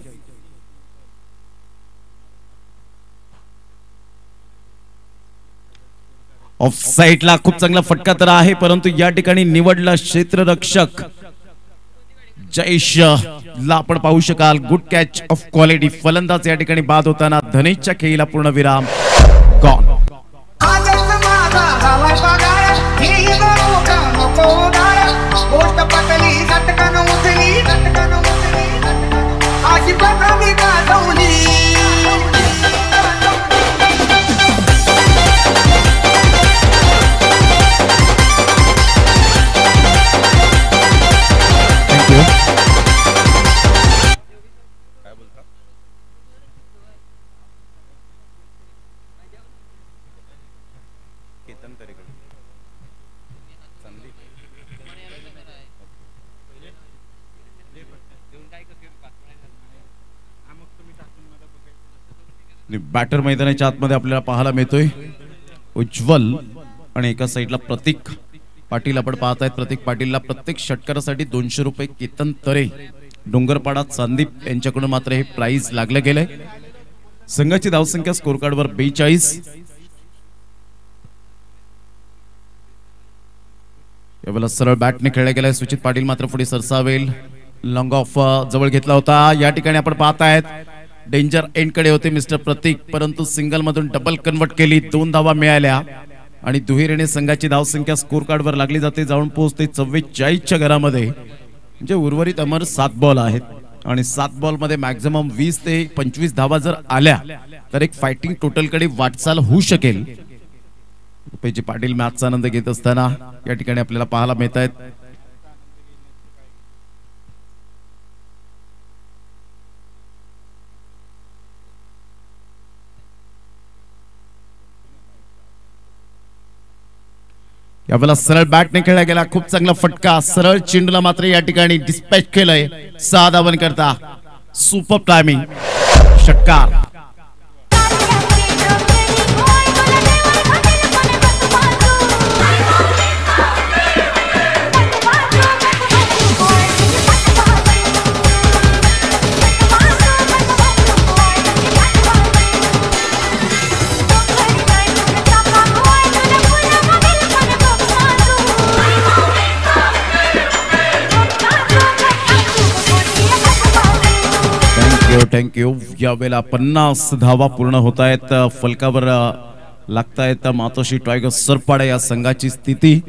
ऑफ साइडला खूप चांगला फटका तर आहे, परंतु या ठिकाणी निवडला क्षेत्ररक्षक जयेश ला आपण पाहू शकाल. Good catch of quality. फलंदाज या ठिकाणी बाद होताना धनेशच्या खेळीला पूर्ण विराम. गॉन. बॅटर मैदानाच्या आतमध्ये आपल्याला पाहायला मिळतोय उज्ज्वल आणि एका साईडला प्रतीक पाटील आपण पाहतायत. प्रतीक पाटीलला प्रत्येक षटकारासाठी 200 रुपये. केतन तरे डोंगरपाडा संदीप यांच्याकडून मात्र हे प्राइज लागलं गेलंय. संघाची धावसंख्या स्कोर कार्डवर 42. यावेळेला सरळ बॅटने खेळला गेलाय. सुचित पाटील मात्र पुढे सरसावेल. लॉंग ऑफ जवळ घेतला होता. या ठिकाणी आपण पाहतायत डेंजर एंड कडे होते मिस्टर प्रतीक, परंतु सिंगल मधून डबल कन्वर्ट केली. 2 धावा मिळाल्या आणि दुहेरीने संघाची धावसंख्या स्कोर कार्ड वर लागली जाते. जाऊन पोहोचते 44च्या घरामध्ये. म्हणजे उर्वरित अमर 7 बॉल आहेत आणि 7 बॉल मध्ये मॅक्झिमम 20 ते 25 धावा जर आल्या तर एक फायटिंग टोटल कडे वाटचाल होऊ शकेल. रुपेजी पाटील मॅचचा आनंद घेत असताना या ठिकाणी आपल्याला पाहायला मिळत आहेत. यावेळेला सरळ बॅटने खेळला गेला. खूप चांगला फटका. सरळ चेंडूला मात्र या ठिकाणी डिस्पॅच केलंय 6 धावन करता. Super timing. षटकार. थँक्यू. यावेळेला 50 धावा पूर्ण होत आहेत. फलकावर लागतायत मातोश्री टायगर्स सरपाडा या संघाची स्थिती.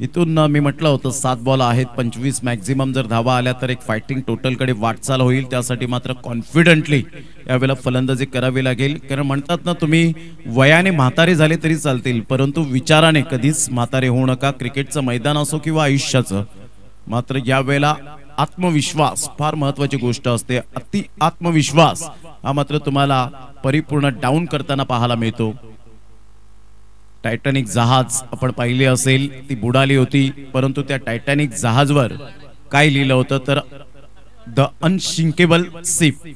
इथून मी म्हटलं होतं 7 बॉल आहेत, 25 मॅक्झिमम जर धावा आल्या तर एक फायटिंग टोटलकडे वाटचाल होईल. त्यासाठी मात्र कॉन्फिडंटली यावेळेला फलंदाजी करावी लागेल. कारण म्हणतात ना, तुम्ही वयाने म्हातारे झाले तरी चालतील, परंतु विचाराने कधीच म्हातारे होऊ नका. क्रिकेटचं मैदान असो किंवा आयुष्याचं. मात्र यावेळेला आत्मविश्वास फार महत्वाची गोष्ट असते. अति आत्मविश्वास हा मात्र तुम्हाला परिपूर्ण डाऊन करताना पाहायला मिळतो. टायटॅनिक जहाज आपण पाहिले असेल, ती बुडाली होती, परंतु त्या टायटॅनिक जहाजवर काय लिहिलं होतं तर द अनशिंकेबल शिप.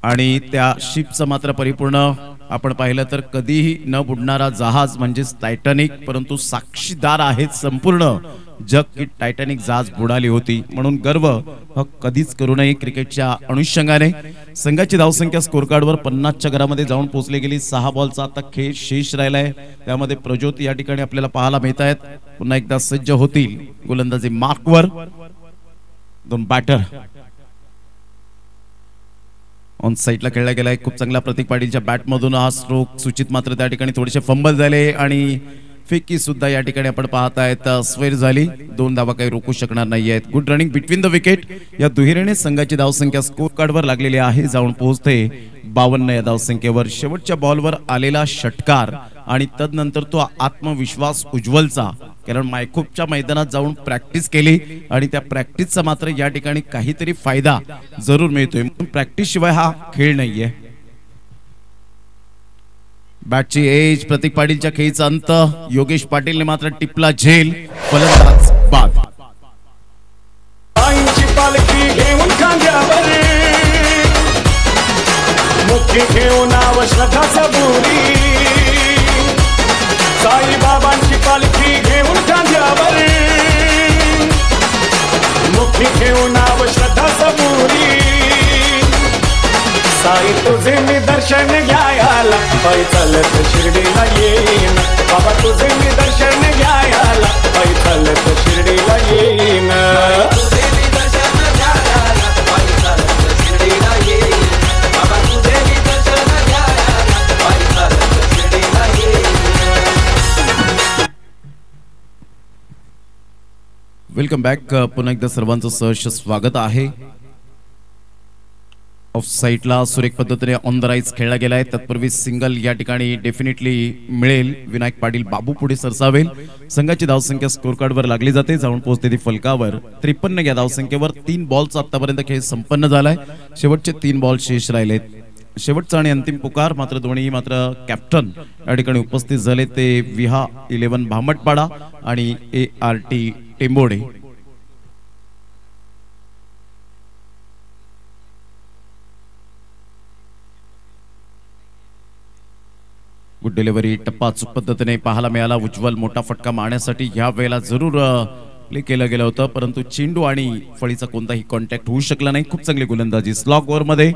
आणि त्या शिपचं मात्र परिपूर्ण आपण पाहिलं तर कधीही न बुडणारा जहाज म्हणजेच टायटॅनिक. परंतु साक्षीदार आहेत संपूर्ण जग की टायटॅनिक जहाज बुडाली होती. म्हणून गर्व कधीच करू नये क्रिकेटच्या अनुषंगाने. संघाची धावसंख्या स्कोर कार्डवर 50च्या घरामध्ये जाऊन पोहोचली गेली. 6 बॉलचा आता खेळ शेष राहिलाय. त्यामध्ये प्रज्योत या ठिकाणी आपल्याला पाहायला मिळत आहेत. पुन्हा एकदा सज्ज होतील गोलंदाजी मार्कवर. 2 बॅटर ऑन साईडला खेळला गेलाय. खूप चांगला प्रतीक पाटीलच्या बॅटमधून हा स्ट्रोक सूचित. मात्र त्या ठिकाणी थोडेसे फंबल झाले आणि फेकी सुद्धा या ठिकाणी आपण पाहतायत स्वेर झाली. 2 धावा काही रोखू शकणार नाही आहेत. Good running between the wicket. या दुहेरीने संघाची धावसंख्या स्कोर कार्डवर लागलेली आहे, जाऊन पोहोचते 52 या धावसंख्येवर. शेवटच्या बॉलवर आलेला षटकार आणि तदनंतर तो आत्मविश्वास उज्ज्वलचा. कारण मायखोपच्या मैदानात जाऊन प्रॅक्टिस केली आणि त्या प्रॅक्टिसचा मात्र या ठिकाणी काहीतरी फायदा जरूर मिळतोय. प्रॅक्टिस शिवाय हा खेळ नाहीये. बॅटची एज, प्रतीक पाटीलच्या खेळीचा अंत. योगेश पाटीलने मात्र टिपला झेल. फलंदाज बाद. पालखी घेऊन खांद्यावर मुख्य घेऊन नाव श्रद्धा सबुरी. साईबाबांची पालखी घेऊन खांद्यावर मुख्य घेऊन नाव श्रद्धा सबुरी. साई तुझे मी दर्शन घ्यायला पायी चालत शिर्डीला येईन. बाबा तुझे मी दर्शन घ्यायला पायी चालत शिर्डीला येईन. तुझे मी दर्शन घ्यायला पायी चालत शिर्डीला येईन. बाबा तुझे मी दर्शन घ्यायला पायी चालत शिर्डीला येईन. Welcome back. पुन्हा एकदा सर्वांचं सहर्ष स्वागत आहे. ऑफ साईडला सुरेख पद्धतीने ऑन द राईज खेळला गेलाय. तत्पूर्वी सिंगल या ठिकाणी डेफिनेटली मिळेल. विनायक पाटील बाबू पुढे सरसावेल. संघाची धावसंख्या स्कोर कार्डवर लागली जाते, जाऊन पोहोचते ती फलकावर 53 या धावसंख्येवर. 3 बॉलचा आतापर्यंत खेळ संपन्न झालाय. शेवटचे 3 बॉल शेष राहिलेत. शेवटचा आणि अंतिम पुकार. मात्र दोन्ही मात्र कॅप्टन या ठिकाणी उपस्थित झाले. ते विहा 11 भामटपाडा आणि ART टेंबोडे. Good delivery. टप्पा अचूक पद्धतीने पाहायला मिळाला. उज्ज्वल मोठा फटका मारण्यासाठी ह्या वेळेला जरूर प्ले केलं गेलं होतं, परंतु चेंडू आणि फळीचा कोणताही कॉन्टॅक्ट होऊ शकला नाही. खूप चांगली गोलंदाजी. स्लॉग ओव्हर मध्ये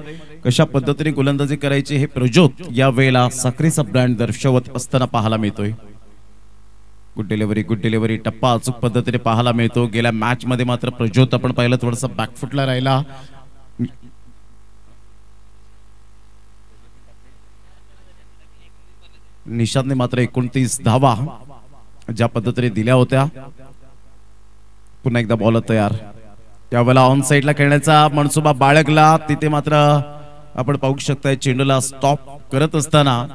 कशा पद्धतीने गोलंदाजी करायची हे प्रज्योत या वेळेला साखरेचा ब्रँड दर्शवत असताना पाहायला मिळतोय. Good delivery, good delivery. टप्पा अचूक पद्धतीने पाहायला मिळतो. गेल्या मॅच मध्ये मात्र प्रज्योत आपण पाहिलं थोडासा बॅकफुटला राहिला. निशादने मात्र 29 धावा ज्या पद्धतीने दिल्या होत्या. पुन्हा एकदा बॉल तयार. त्यावेळेला ऑन साईडला खेळण्याचा मनसुबा बाळगला. तिथे मात्र आपण पाहू शकताय चेंडूला स्टॉप करत असताना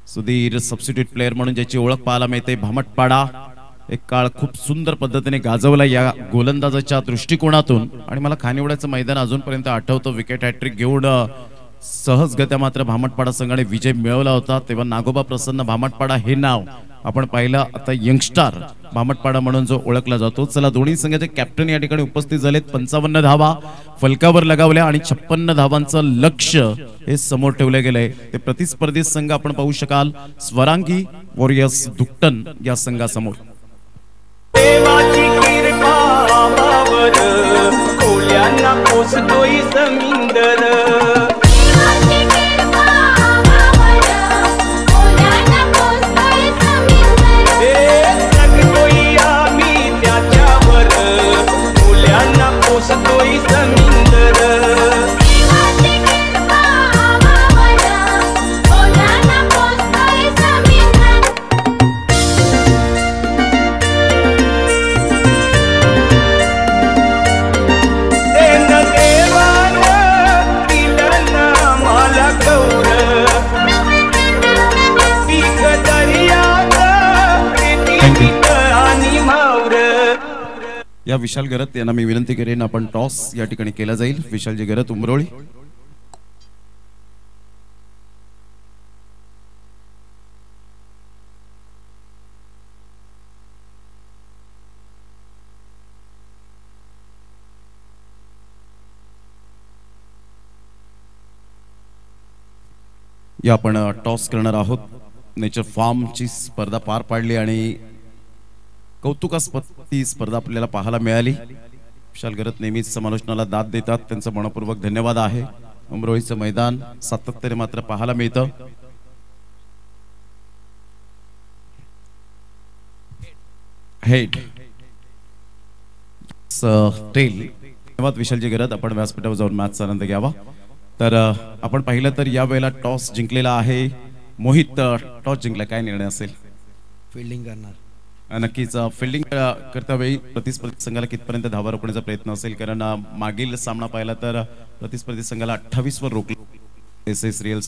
सुधीर सबस्टिट्यूट प्लेयर म्हणून ज्याची ओळख पाहायला मिळते. भामटपाडा एक काळ खूप सुंदर पद्धतीने गाजवला या गोलंदाजाच्या दृष्टिकोनातून. आणि मला खानिवड्याचं मैदान अजूनपर्यंत आठवतं. विकेट हॅट्रिक घेऊन सहजगत्या मात्र भामटपाडा संघाने विजय मिळवला होता. तेव्हा नागोबा प्रसन्न भामटपाडा हे नाव आपण पाहिलं. आता यंगस्टार भामटपाडा म्हणून जो ओळखला जातो. चला, दोन्ही संघाचे कॅप्टन या ठिकाणी उपस्थित झालेत. 55 धावा फलकावर लगावल्या आणि 56 धावांचं लक्ष्य हे समोर ठेवले गेलंय. ते प्रतिस्पर्धी संघ आपण पाहू शकाल. स्वरांगी वॉरियर्स दुकटन या संघासमोर. देवाची कृपा आम्हावर कोल्यांना पोसतोय समिंदर. पोसतोय समिंदर. या विशाल गरत यांना मी विनंती करेन, आपण टॉस या ठिकाणी केला जाईल. विशालजी गरत, उमरोळी. या आपण टॉस करणार आहोत. नेचर फार्मची स्पर्धा पार पाडली आणि कौतुकास्पद ती स्पर्धा आपल्याला पाहायला मिळाली. विशाल गरत नेहमीच समालोचनाला दाद देतात, त्यांचा मनपूर्वक धन्यवाद आहे. उमरोळीचं मैदान सातत्याने मात्र पाहायला मिळतं. Head tail. धन्यवाद विशालजी गरत, आपण व्यासपीठावर जाऊन मॅचचा आनंद घ्यावा. तर आपण पाहिलं तर या वेळेला टॉस जिंकलेला आहे मोहित. टॉस जिंकला, काय निर्णय असेल? फिल्डिंग करणार. नक्कीच फिल्डिंग करता वेळी प्रतिस्पर्धी संघाला कितपर्यंत धावा रोखण्याचा प्रयत्न असेल? कारण मागील सामना पाहिला तर प्रतिस्पर्धी संघाला 28 वर रोखलं एस एस रिअल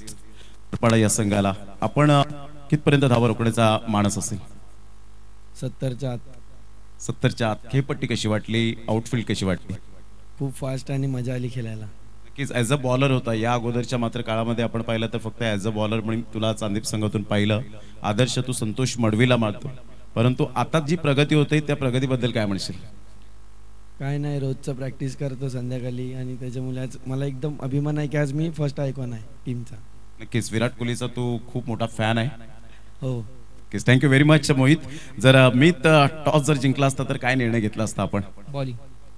पाडा या संघाला. आपण कितपर्यंत धावा रोखण्याचा मानस असेल? 70च्या आत. 70च्या आत. खेळपट्टी कशी वाटली? आउटफील्ड कशी वाटली? खूप फास्ट आणि मजा आली खेळायला. नक्कीच ॲज अ बॉलर होता या अगोदरच्या मात्र काळामध्ये आपण पाहिलं तर फक्त ॲज अ बॉलर म्हणून तुला चांदीप संघातून पाहिलं. आदर्श तू संतोष मडवीला मारतो, परंतु आता जी प्रगती होते त्या प्रगतीबद्दल काय म्हणशील? काय नाही, रोजचं प्रॅक्टिस करतो संध्याकाळी आणि त्याच्यामुळे आज मला एकदम अभिमान आहे की आज मी फर्स्ट आयकॉन आहे टीमचा. नक्कीच विराट कोहलीचा तू खूप मोठा फॅन आहे. हो. Thank you very much Mohit. जर मी टॉस जर जिंकला असता तर काय निर्णय घेतला असता आपण?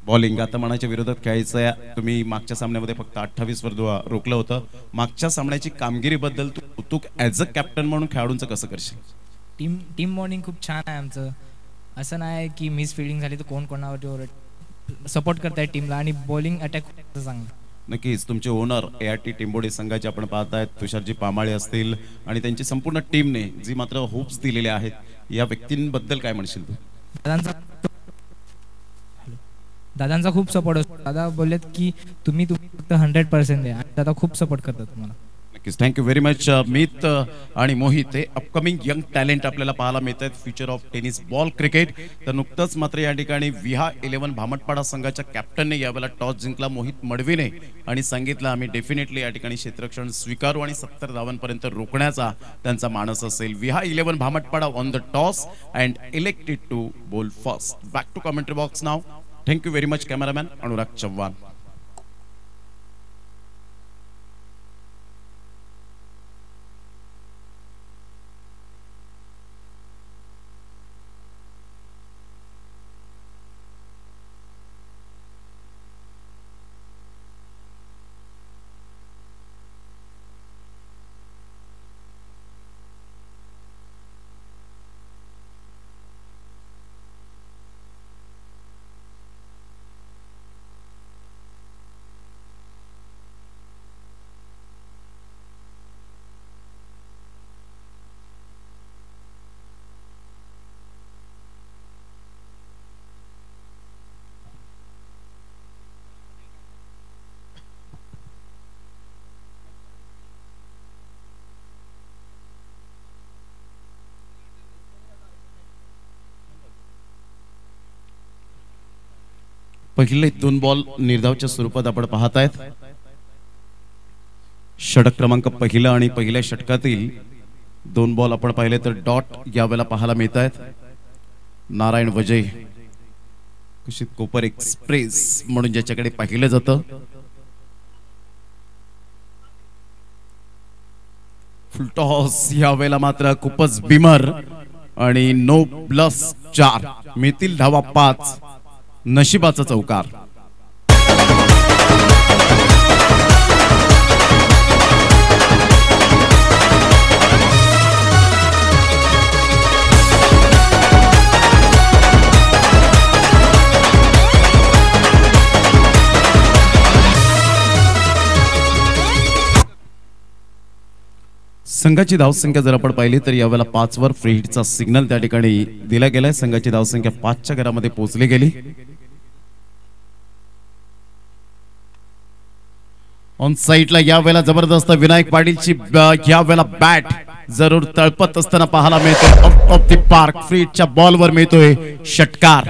बॉलिंग. आता मनाच्या विरोधात खेळायचं आहे. तुम्ही मागच्या सामन्यामध्ये फक्त 28 वर रोखलं होतं. मागच्या सामन्याची कामगिरीबद्दल तू ॲज अ कॅप्टन म्हणून खेळाडूंचं कसं करशील? टीम बॉन्डिंग खूप छान आहे आमचं. असं नाही की मिस फिल्डिंग झाली तर कोण कोणावर सपोर्ट करताय टीमला आणि बॉलिंग अटॅक चांगलं. नक्कीच तुमचे ओनर ART टिंबोडे संघाचे आपण पाहतायत तुषारजी पामाळे असतील आणि त्यांची संपूर्ण टीमने जी मात्र होप्स दिलेले आहेत, या व्यक्तींबद्दल काय म्हणशील तू? दादांचा खूप सपोर्ट असतो. दादा बोललेत की तुम्ही फक्त 100% द्या आणि दादा खूप सपोर्ट करतात तुम्हाला. नक्कीच थँक्यू व्हेरी मच. मित आणि मोहित हे अपकमिंग यंग टॅलेंट आपल्याला पाहायला मिळत आहेत. Future of tennis ball cricket. तर नुकतंच मात्र या ठिकाणी विहा 11 भामटपाडा संघाच्या कॅप्टनने यावेळेला टॉस जिंकला मोहित मडवीने आणि सांगितलं आम्ही डेफिनेटली या ठिकाणी क्षेत्ररक्षण स्वीकारू आणि 70 धावांपर्यंत रोखण्याचा त्यांचा मानस असेल. Viha 11 Bhamtpada on the toss and elected to bowl first. Back to commentary box now. Thank you very much cameraman Anurag Chavan. पहिले 2 बॉल निर्धावच्या स्वरूपात आपण पाहत आहेत. षटक क्रमांक पहिला आणि पहिल्या षटकातील 2 बॉल आपण पाहिले तर डॉट यावेळेला पाहायला मिळत आहेत. नारायण वजय कुशित कोपर एक्सप्रेस म्हणून ज्याच्याकडे पाहिलं जातं. फुलटॉस यावेळेला मात्र खूपच बिमर आणि नो प्लस 4 मिळतील धावा 5. नशिबाचा चौकार. संघाची धावसंख्या जर आपण पाहिली तर यावेळेला 5 वर फ्री हिटचा सिग्नल त्या ठिकाणी दिला गेलाय. संघाची धावसंख्या 5च्या घरामध्ये पोहोचली गेली. ऑन साइडला यावेळेला जबरदस्त विनायक पाटीलची यावेळेला बॅट जरूर तळपत असताना पाहायला मिळते. Out of the park free हिटच्या बॉलवर मिळतोय षटकार.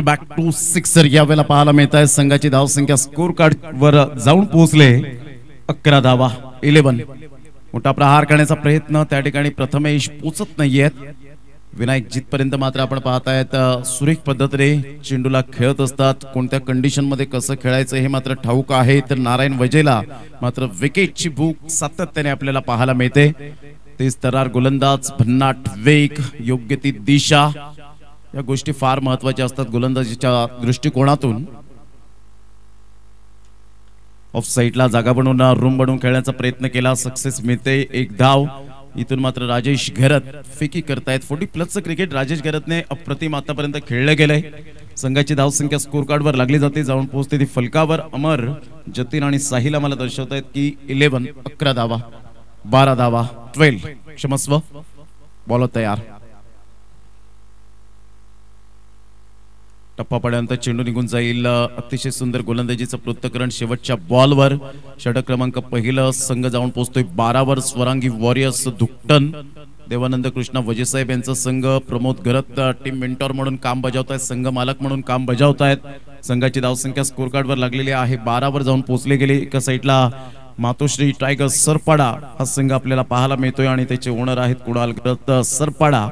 बॅक टू सिक्सर यावेळेला पाहायला मिळत आहे. संघाची धावसंख्या स्कोर कार्ड वर जाऊन पोहोचले 11 धावा 11. मोठा प्रहार करण्याचा प्रयत्न त्या ठिकाणी प्रथमेश पोचत नाहीयेत. विनायक जिथपर्यंत मात्र आपण पाहतायत सुरेख पद्धतीने चेंडूला खेळत असतात. कोणत्या कंडिशन मध्ये कसं खेळायचं हे मात्र ठाऊक आहे. तर नारायण वजेला मात्र विकेटची भूक सातत्याने आपल्याला पाहायला मिळते. तेच तरार गोलंदाज, भन्नाट वेग, योग्य ती दिशा या गोष्टी फार महत्वाच्या असतात गोलंदाजीच्या दृष्टिकोनातून. ऑफ साईडला जागा बनवून रूम बनवून खेळण्याचा प्रयत्न केला, सक्सेस मिळते. एक धाव. इथून मात्र राजेश घरत फेकी करतायत. 40+ क्रिकेट राजेश घरतने अप्रतिम आतापर्यंत खेळलं गेलंय. संघाची धावसंख्या स्कोर कार्डवर लागली जाते, जाऊन पोहोचते ती फलकावर. अमर, जतीन आणि साहिल आम्हाला दर्शवतायत की 11 धावा 12 धावा 12 क्षमस्व. बॉल तयार. टप्पा पड्यानंतर चेंडू निघून जाईल. अतिशय सुंदर गोलंदाजीचं पृथक्करण शेवटच्या बॉलवर. षटक क्रमांक पहिलं संघ जाऊन पोहोचतोय 12 वर. स्वरांगी वॉरियर्स धुकटन, देवानंद कृष्ण वजेसाहेब यांचा संघ. प्रमोद घरत टीम मेंटॉर म्हणून काम बजावतायत, संघ मालक म्हणून काम बजावतायत. संघाची धावसंख्या स्कोर कार्डवर लागलेली आहे 12 वर जाऊन पोहोचले गेले. एका साईडला मातोश्री टायगर सरपाडा हा संघ आपल्याला पाहायला मिळतोय आणि त्याचे ओनर आहेत कुणाल घरत सरपाडा.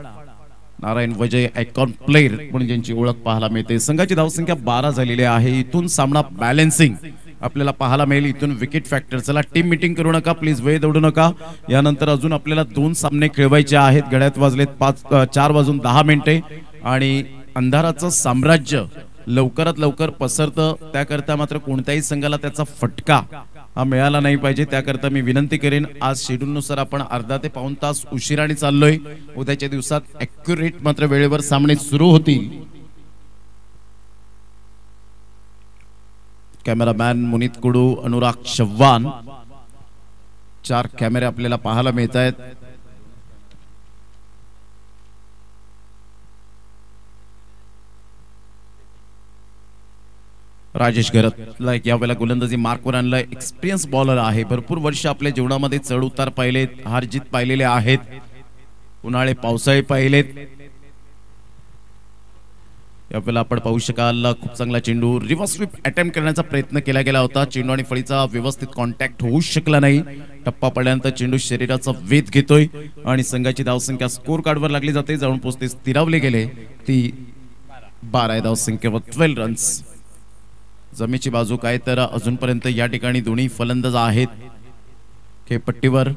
नारायण वजय आयकॉन प्लेयर म्हणून ज्यांची ओळख पाहायला मिळते. संघाची धावसंख्या 12 झालेली आहे. इथून सामना बॅलन्सिंग आपल्याला पाहायला मिळेल. इथून विकेट फॅक्टर. चला टीम मीटिंग करू नका प्लीज, वेळ दौडू नका. यानंतर अजून आपल्याला 2 सामने खेळवायचे आहेत. घड्याळात वाजलेत 4:10 आणि अंधाराचं साम्राज्य लवकरात लवकर पसरतं. त्याकरता मात्र कोणत्याही संघाला त्याचा फटका हा मिळाला नाही पाहिजे. त्याकरता मी विनंती करेन, आज शेड्यूल नुसार आपण अर्धा ते पाऊण तास उशिराने चाललोय. उद्याच्या दिवसात ॲक्युरेट मात्र वेळेवर सामने सुरू होतील. कॅमेरामॅन मुनीत कुडू, अनुराग चव्हाण, 4 कॅमेरे आपल्याला पाहायला मिळत आहेत. राजेश घरतला यावेळेला गोलंदाजी मार्कवर आणलाय. एक्सपिरियन्स बॉलर आहे. भरपूर वर्ष आपल्या जीवनामध्ये चढ उतार पाहिलेत, हार जीत पाहिलेले आहेत, उन्हाळे पावसाळे पाहिलेत. यावेळेला आपण पाहू शकाल खूप चांगला चेंडू रिव्हर्स स्वीप अटेम्प्ट करण्याचा प्रयत्न केला गेला होता. चेंडू आणि फळीचा व्यवस्थित कॉन्टॅक्ट होऊ शकला नाही. टप्पा पडल्यानंतर चेंडू शरीराचा वेध घेतोय आणि संघाची धावसंख्या स्कोर कार्डवर लागली जाते. जाऊन पोहोचते स्थिरावले गेले ती 12 धावसंख्येवर 12 रन्स. जमेची बाजू काय तर अजूनपर्यंत या ठिकाणी दोन्ही फलंदाज आहेत. खेळपट्टीवर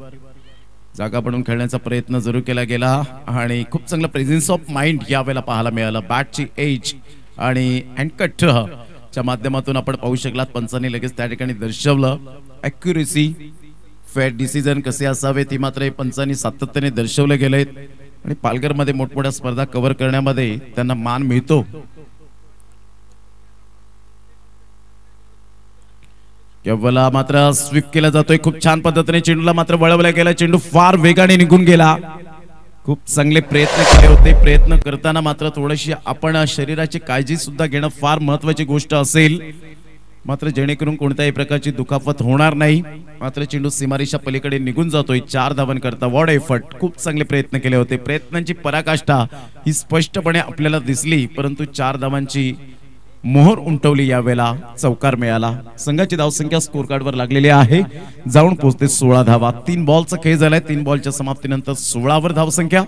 जागा बनवून खेळण्याचा प्रयत्न जरूर केला गेला आणि खूप चांगला प्रेझेन्स ऑफ माइंड यावेळेला पाहायला मिळालं. बॅटची एज आणि हँडकट च्या माध्यमातून आपण पाहू शकलात. पंचांनी लगेच त्या ठिकाणी दर्शवलं. ॲक्युरेसी, फेअर डिसिजन कसे असावे ती मात्र पंचांनी सातत्याने दर्शवले गेलेत आणि पालघरमध्ये मोठमोठ्या स्पर्धा कव्हर करण्यामध्ये त्यांना मान मिळतो. केवळा मात्र स्वीप केला जातोय. खूप छान पद्धतीने चेंडूला मात्र वळवला गेला. चेंडू फार वेगाने निघून गेला. खूप चांगले प्रयत्न केले होते. प्रयत्न करताना मात्र थोडीशी आपण शरीराची काळजी सुद्धा घेणं फार महत्वाची गोष्ट असेल, मात्र जेणेकरून कोणत्याही प्रकारची दुखापत होणार नाही. मात्र चेंडू सीमारेषा पलीकडे निघून जातोय 4 धावां करता. What effort. खूप चांगले प्रयत्न केले होते. प्रयत्नांची पराकाष्ठा ही स्पष्टपणे आपल्याला दिसली, परंतु 4 धावांची मोहर उमटवली. यावेळेला चौकार मिळाला. संघाची धावसंख्या स्कोर कार्डवर लागलेली आहे. जाऊन पोहोचते 16 धावा. 3 बॉलचा खेळ झालाय. 3 बॉलच्या समाप्तीनंतर 16 वर धावसंख्या.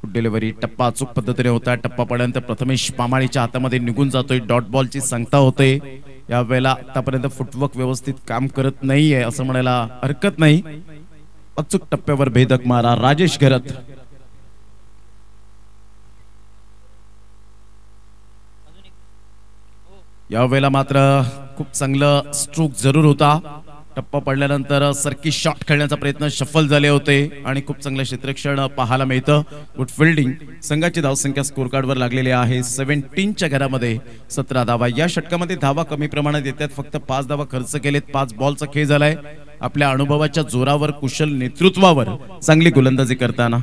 डिलिव्हरी टप्पा अचूक पद्धतीने होता. टप्पा पडल्यानंतर प्रथमेश पामाळीच्या हातामध्ये निघून जातोय. डॉट बॉलची सांगता होते. यावेळेला आतापर्यंत फुटवर्क व्यवस्थित काम करत नाहीये असं म्हणायला हरकत नाही. अचूक टप्प्यावर भेदक मारा राजेश घरत. यावेळेला मात्र खूप चांगलं स्ट्रोक जरूर होता. टप्पा पडल्यानंतर सरकी शॉट खेळण्याचा प्रयत्न सफल झाले होते आणि खूप चांगलं क्षेत्ररक्षण पाहायला मिळतं. Good fielding. संघाची धावसंख्या स्कोर कार्डवर लागलेली आहे 17च्या घरामध्ये 17 धावा. या षटकामध्ये धावा कमी प्रमाणात येतात. फक्त 5 धावा खर्च केलेत. 5 बॉलचा खेळ झालाय. आपल्या अनुभवाच्या जोरावर, कुशल नेतृत्वावर चांगली गोलंदाजी करताना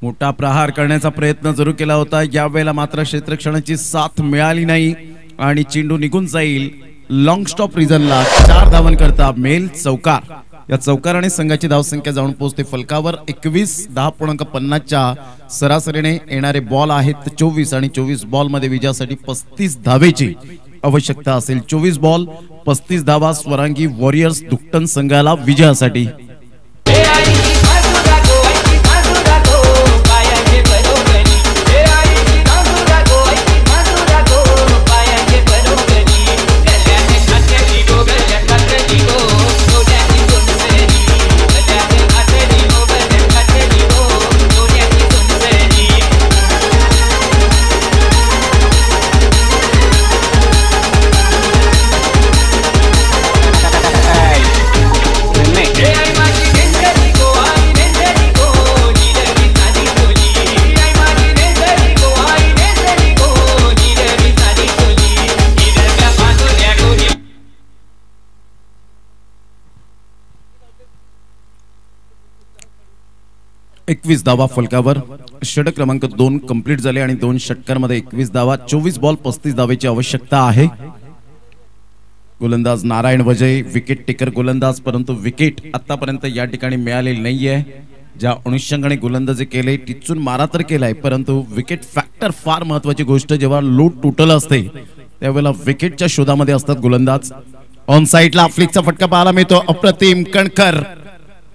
मोठा प्रहार करण्याचा प्रयत्न जरूर केला होता, यावेळेला मात्र क्षेत्ररक्षणाची साथ मिळाली नाही आणि चेंडू निघून जाईल लॉंग स्टॉप रिजनला. 4 धावन करता मेल चौकार. या चौकाराने संघाची धावसंख्या जाऊन पोहोचते फलकावर 21.50च्या सरासरीने. येणारे बॉल आहेत 24 आणि 24 बॉल मध्ये विजयासाठी 35 धावेची आवश्यकता असेल. 24 बॉल 35 धावा स्वरांगी वॉरियर्स दुकटन संघाला विजयासाठी. एकवीस धावा फलकावर. षटक क्रमांक 2 कंप्लीट झाले आणि 2 षटकांमध्ये 21 धावा. 24 बॉल 35 धावेची आवश्यकता आहे. गोलंदाज नारायण वजय विकेट टेकर गोलंदाज, परंतु विकेट आतापर्यंत या ठिकाणी मिळालेली नाहीये. ज्या अनुषंगाने गोलंदाजी केले टिचून मारा तर केलाय, परंतु विकेट फॅक्टर फार महत्वाची गोष्ट. जेव्हा लूट टोटल असते त्यावेळेला विकेटच्या शोधामध्ये असतात गोलंदाज. ऑन साइडला फ्लिकचा फटका पाहायला मिळतो. अप्रतिम कणकर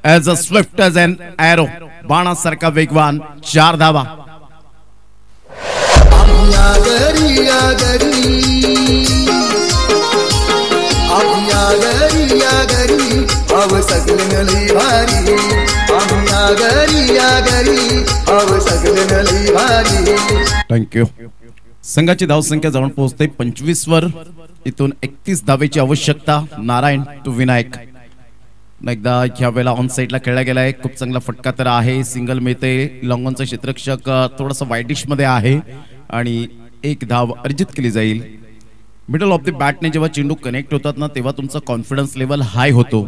as a swift as an arrow, बाणासारखा वेगवान. 4 धावा. थँक्यू. संघाची धावसंख्या जाऊन पोहोचते 25 वर. इथून 31 धावेची आवश्यकता. नारायण टू विनायक. एकदा ह्या वेळेला ऑन साइडला खेळला गेलाय. खूप चांगला फटका तर आहे. सिंगल मिळते. लॉंगॉनचा क्षेत्ररक्षक थोडासा वाईडिश मध्ये आहे आणि 1 धाव अर्जित केली जाईल. मिडल ऑफ द बॅटने जेव्हा चेंडू कनेक्ट होतात ना, तेव्हा तुमचा कॉन्फिडन्स लेवल हाय होतो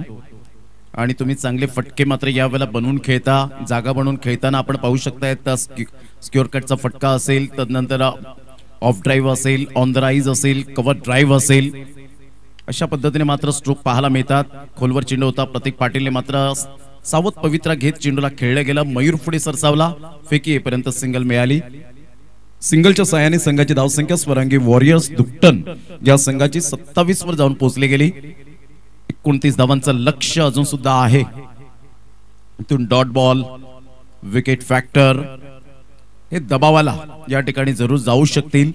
आणि तुम्ही चांगले फटके मात्र या वेळेला बनवून खेळता. जागा बनवून खेळताना आपण पाहू शकता. स्क्युअर कटचा फटका असेल, तदनंतर ऑफ ड्राईव्ह असेल, ऑन द राईज असेल, कव्हर ड्राईव्ह असेल, अशा पद्धतीने मात्र स्ट्रोक पाहायला मिळतात. खोलवर चेंडू होता. प्रतीक पाटीलने मात्र सावध पवित्रा घेत चेंडूला खेळलं गेलं. मयूर पुढे सरसावला. फेकी येईपर्यंत सिंगल मिळाली. सिंगलच्या सहाय्याने संघाची धावसंख्या स्वरांगी वॉरियर्स दुकटन या संघाची 27 वर जाऊन पोहोचली गेली. 29 धावांचं लक्ष अजून सुद्धा आहे. इथून डॉट बॉल, विकेट फॅक्टर हे दबावाला या ठिकाणी जरूर जाऊ शकतील.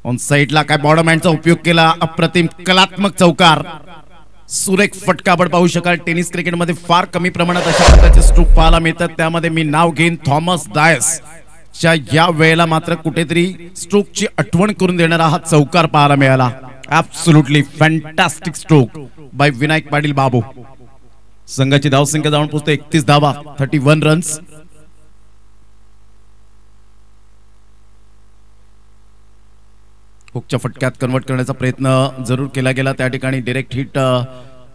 ऑन साइडला काय बॉडमॅनचा उपयोग केला. अप्रतिम कलात्मक चौकार. सुरेख फटका आपण पाहू शकाल. टेनिस क्रिकेटमध्ये फार कमी प्रमाणात अशा प्रकारचे स्ट्रोक पाहायला मिळतात. त्यामध्ये मी नाव घेईन थॉमस डायस च्या. या वेळेला मात्र कुठेतरी स्ट्रोकची आठवण करून देणारा हा चौकार पाहायला मिळाला. Absolutely fantastic stroke by Vinayak Patil babu. संघाची धावसंख्या जाऊन पोहोचते 31 धावा, 31 रन्स. हुकच्या फटक्यात कन्वर्ट करण्याचा प्रयत्न जरूर केला गेला. त्या ठिकाणी डायरेक्ट हिट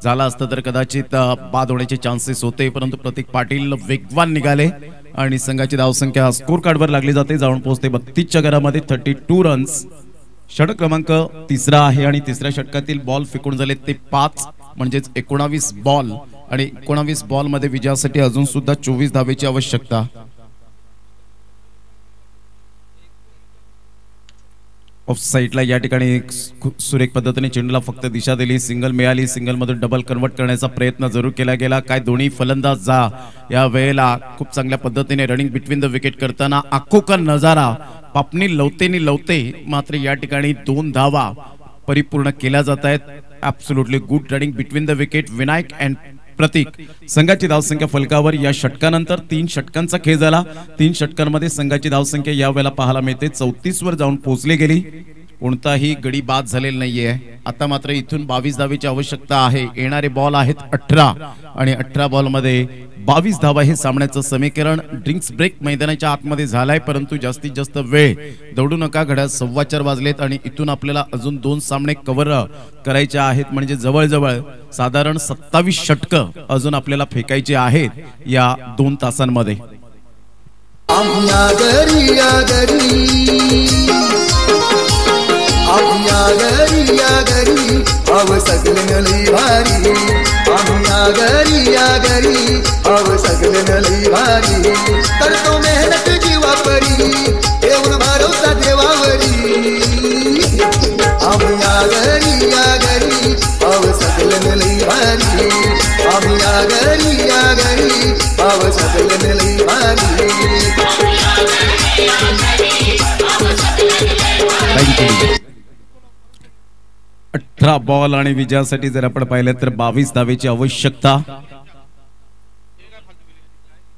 झाला असतं तर कदाचित बाद होण्याचे चान्सेस होते, परंतु प्रतीक पाटील वेगवान निघाले आणि संघाची धावसंख्या स्कोर कार्डवर लागली जाते. जाऊन पोहोचते 32च्या घरामध्ये 32 रन्स. षटक क्रमांक 3 आहे आणि 3ऱ्या षटकातील बॉल फेकून झाले ते 5, म्हणजेच 19 बॉल आणि 19 बॉल मध्ये विजयासाठी अजून सुद्धा 24 धावेची आवश्यकता. ऑफ साइडला या ठिकाणी सुरेख पद्धतीने चेंडूला फक्त दिशा दिली. सिंगल मिळाली. सिंगल मधून डबल कन्वर्ट करण्याचा प्रयत्न जरूर केला गेला. काय दोन्ही फलंदाज या वेळेला खूप चांगल्या पद्धतीने रनिंग बिटवीन द विकेट करताना आखो का नजारा पापणी लवते मात्र या ठिकाणी 2 धावा परिपूर्ण केल्या जात आहेत. Absolutely good running between the wicket. Vinayak and Pratik. संघाची धावसंख्या फलकावर या षटकानंतर 3 षटकांचा खेळ झाला. 3 षटकांमध्ये संघाची धावसंख्या या वेळेला पाहायला मिळते 34 वर जाऊन पोहोचली गेली. कोणताही गडी बाद झालेला नाहीये. आता मात्र इथून 22 धावेची आवश्यकता आहे. येणारे बॉल आहेत 18 आणि 18 बॉल मध्ये 22 धावा हे सामन्याचं समीकरण. ड्रिंक्स ब्रेक मैदानाच्या आतमध्ये झालाय, परंतु जास्तीत जास्त वेळ दौडू नका. घड्याळ 4:15 वाजलेत आणि इथून आपल्याला अजून 2 सामने कव्हर करायचे आहेत. म्हणजे जवळजवळ साधारण 27 षटकं अजून आपल्याला फेकायची आहेत या 2 तासांमध्ये. आम्ही घरी अव सगळे नली भारी. आम्ही घरी अव सगळे नली भारी. करतो मेहनत जीवापरी येऊन भरोसा देवावरी. आम्ही घरी अव सगळे नली भारी. आम्ही घरी अव सगळे नली भारी. 18 बॉल आणि विजयासाठी जर आपण पाहिलं तर 22 धावेची आवश्यकता.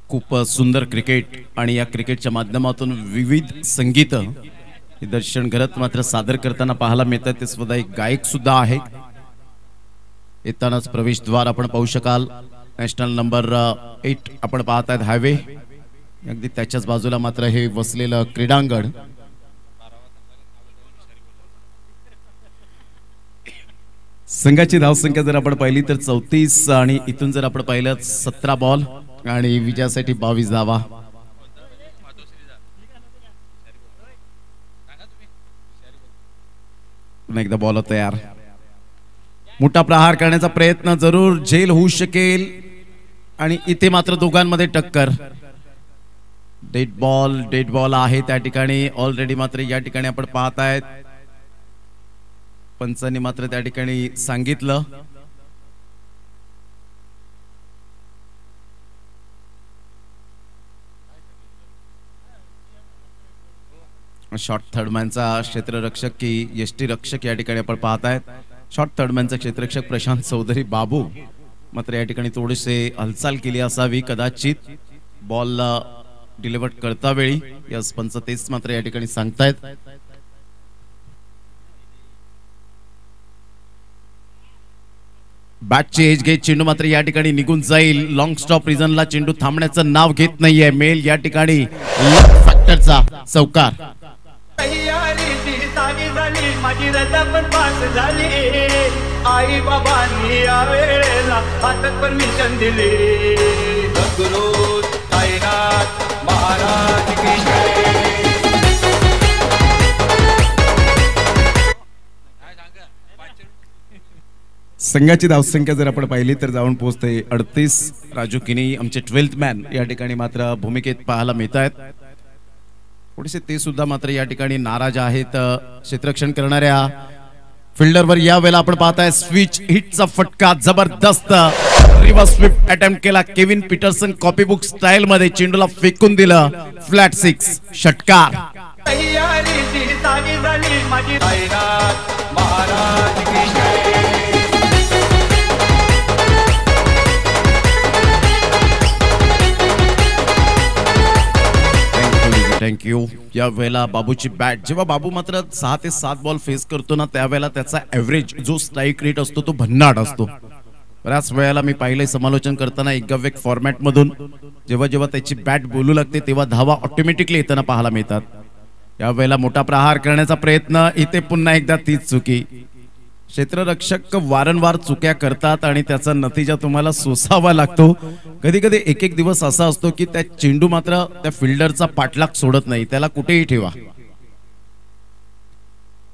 खूप सुंदर क्रिकेट आणि या क्रिकेटच्या माध्यमातून विविध संगीत हे दर्शन घरात मात्र सादर करताना पाहायला मिळतात. ते स्वतः एक गायक सुद्धा आहे. येतानाच प्रवेशद्वार आपण पाहू शकाल. नॅशनल नंबर 8 आपण पाहत आहेत हायवे. अगदी त्याच्याच बाजूला मात्र हे वसलेलं क्रीडांगण. संघाची धावसंख्या जर आपण पाहिली तर 34 आणि इथून जर आपण पाहिलं 17 बॉल आणि विजयासाठी 22 धावा. पुन्हा एकदा बॉल तयार. मोठा प्रहार करण्याचा प्रयत्न जरूर झेल होऊ शकेल आणि इथे मात्र दोघांमध्ये टक्कर. डेड बॉल आहे त्या ठिकाणी. ऑलरेडी मात्र या ठिकाणी आपण पाहत आहेत पंचांनी मात्र त्या ठिकाणी सांगितलं. शॉर्ट थर्डमॅनचा क्षेत्ररक्षक की यष्टीरक्षक या ठिकाणी आपण पाहत आहेत. शॉर्ट थर्डमॅनचा क्षेत्ररक्षक प्रशांत चौधरी बाबू मात्र या ठिकाणी थोडेसे हालचाल केली असावी कदाचित बॉल डिलिव्हर करता वेळी. यस पंच तेच मात्र या ठिकाणी सांगतायत. बॅटची एज घेत चेंडू मात्र या ठिकाणी निघून जाईल. लॉंग स्टॉप रिझनला चेंडू थांबण्याचं नाव घेत नाहीये. मेल या ठिकाणी फॅक्टरचा चौकार. माझी रजा पण पास झाली. आई बाबांनी या वेळेला हातात परमिशन दिली. गुरु साईनाथ महाराज की जय. संघाची धावसंख्या जर आपण पाहिली तर जाऊन पोहोचते 38. राजू किनी आमचे 12th मॅन या ठिकाणी मात्र भूमिकेत पाहायला मिळत आहेत. थोडेसे ते सुद्धा मात्र या ठिकाणी नाराज आहेत. क्षेत्ररक्षण करणाऱ्या फिल्डरवर या वेळेला आपण पाहताय स्विच हिटचा फटका जबरदस्त. रिव्हर्स स्वीप अटेम्प्ट केला केविन पीटरसन कॉपीबुक स्टाईल मध्ये. चेंडूला फेकून दिलं. फ्लॅट 6 षटकार. महाराज की जय. थँक्यू. या वेळेला बाबूची बॅट जेव्हा बाबू मात्र 6 ते 7 बॉल फेस करतो ना त्यावेळेला त्याचा ऍव्हरेज जो स्ट्राईक रेट असतो तो भन्नाट असतो. बऱ्याच वेळेला मी पाहिलंय समालोचन करताना एकगव्यक फॉर्मॅट मधून जेव्हा जेव्हा त्याची बॅट बोलू लागते तेव्हा धावा ऑटोमॅटिकली येताना पाहायला मिळतात. या वेळेला मोठा प्रहार करण्याचा प्रयत्न. इथे पुन्हा एकदा तीच चुकी. क्षेत्ररक्षक वारंवार चुक्या करतात आणि त्याचा नतीजा तुम्हाला सोसावा लागतो. कधी कधी एक दिवस असा असतो की त्या चेंडू मात्र त्या फिल्डरचा पाठलाग सोडत नाही. त्याला कुठेही ठेवा.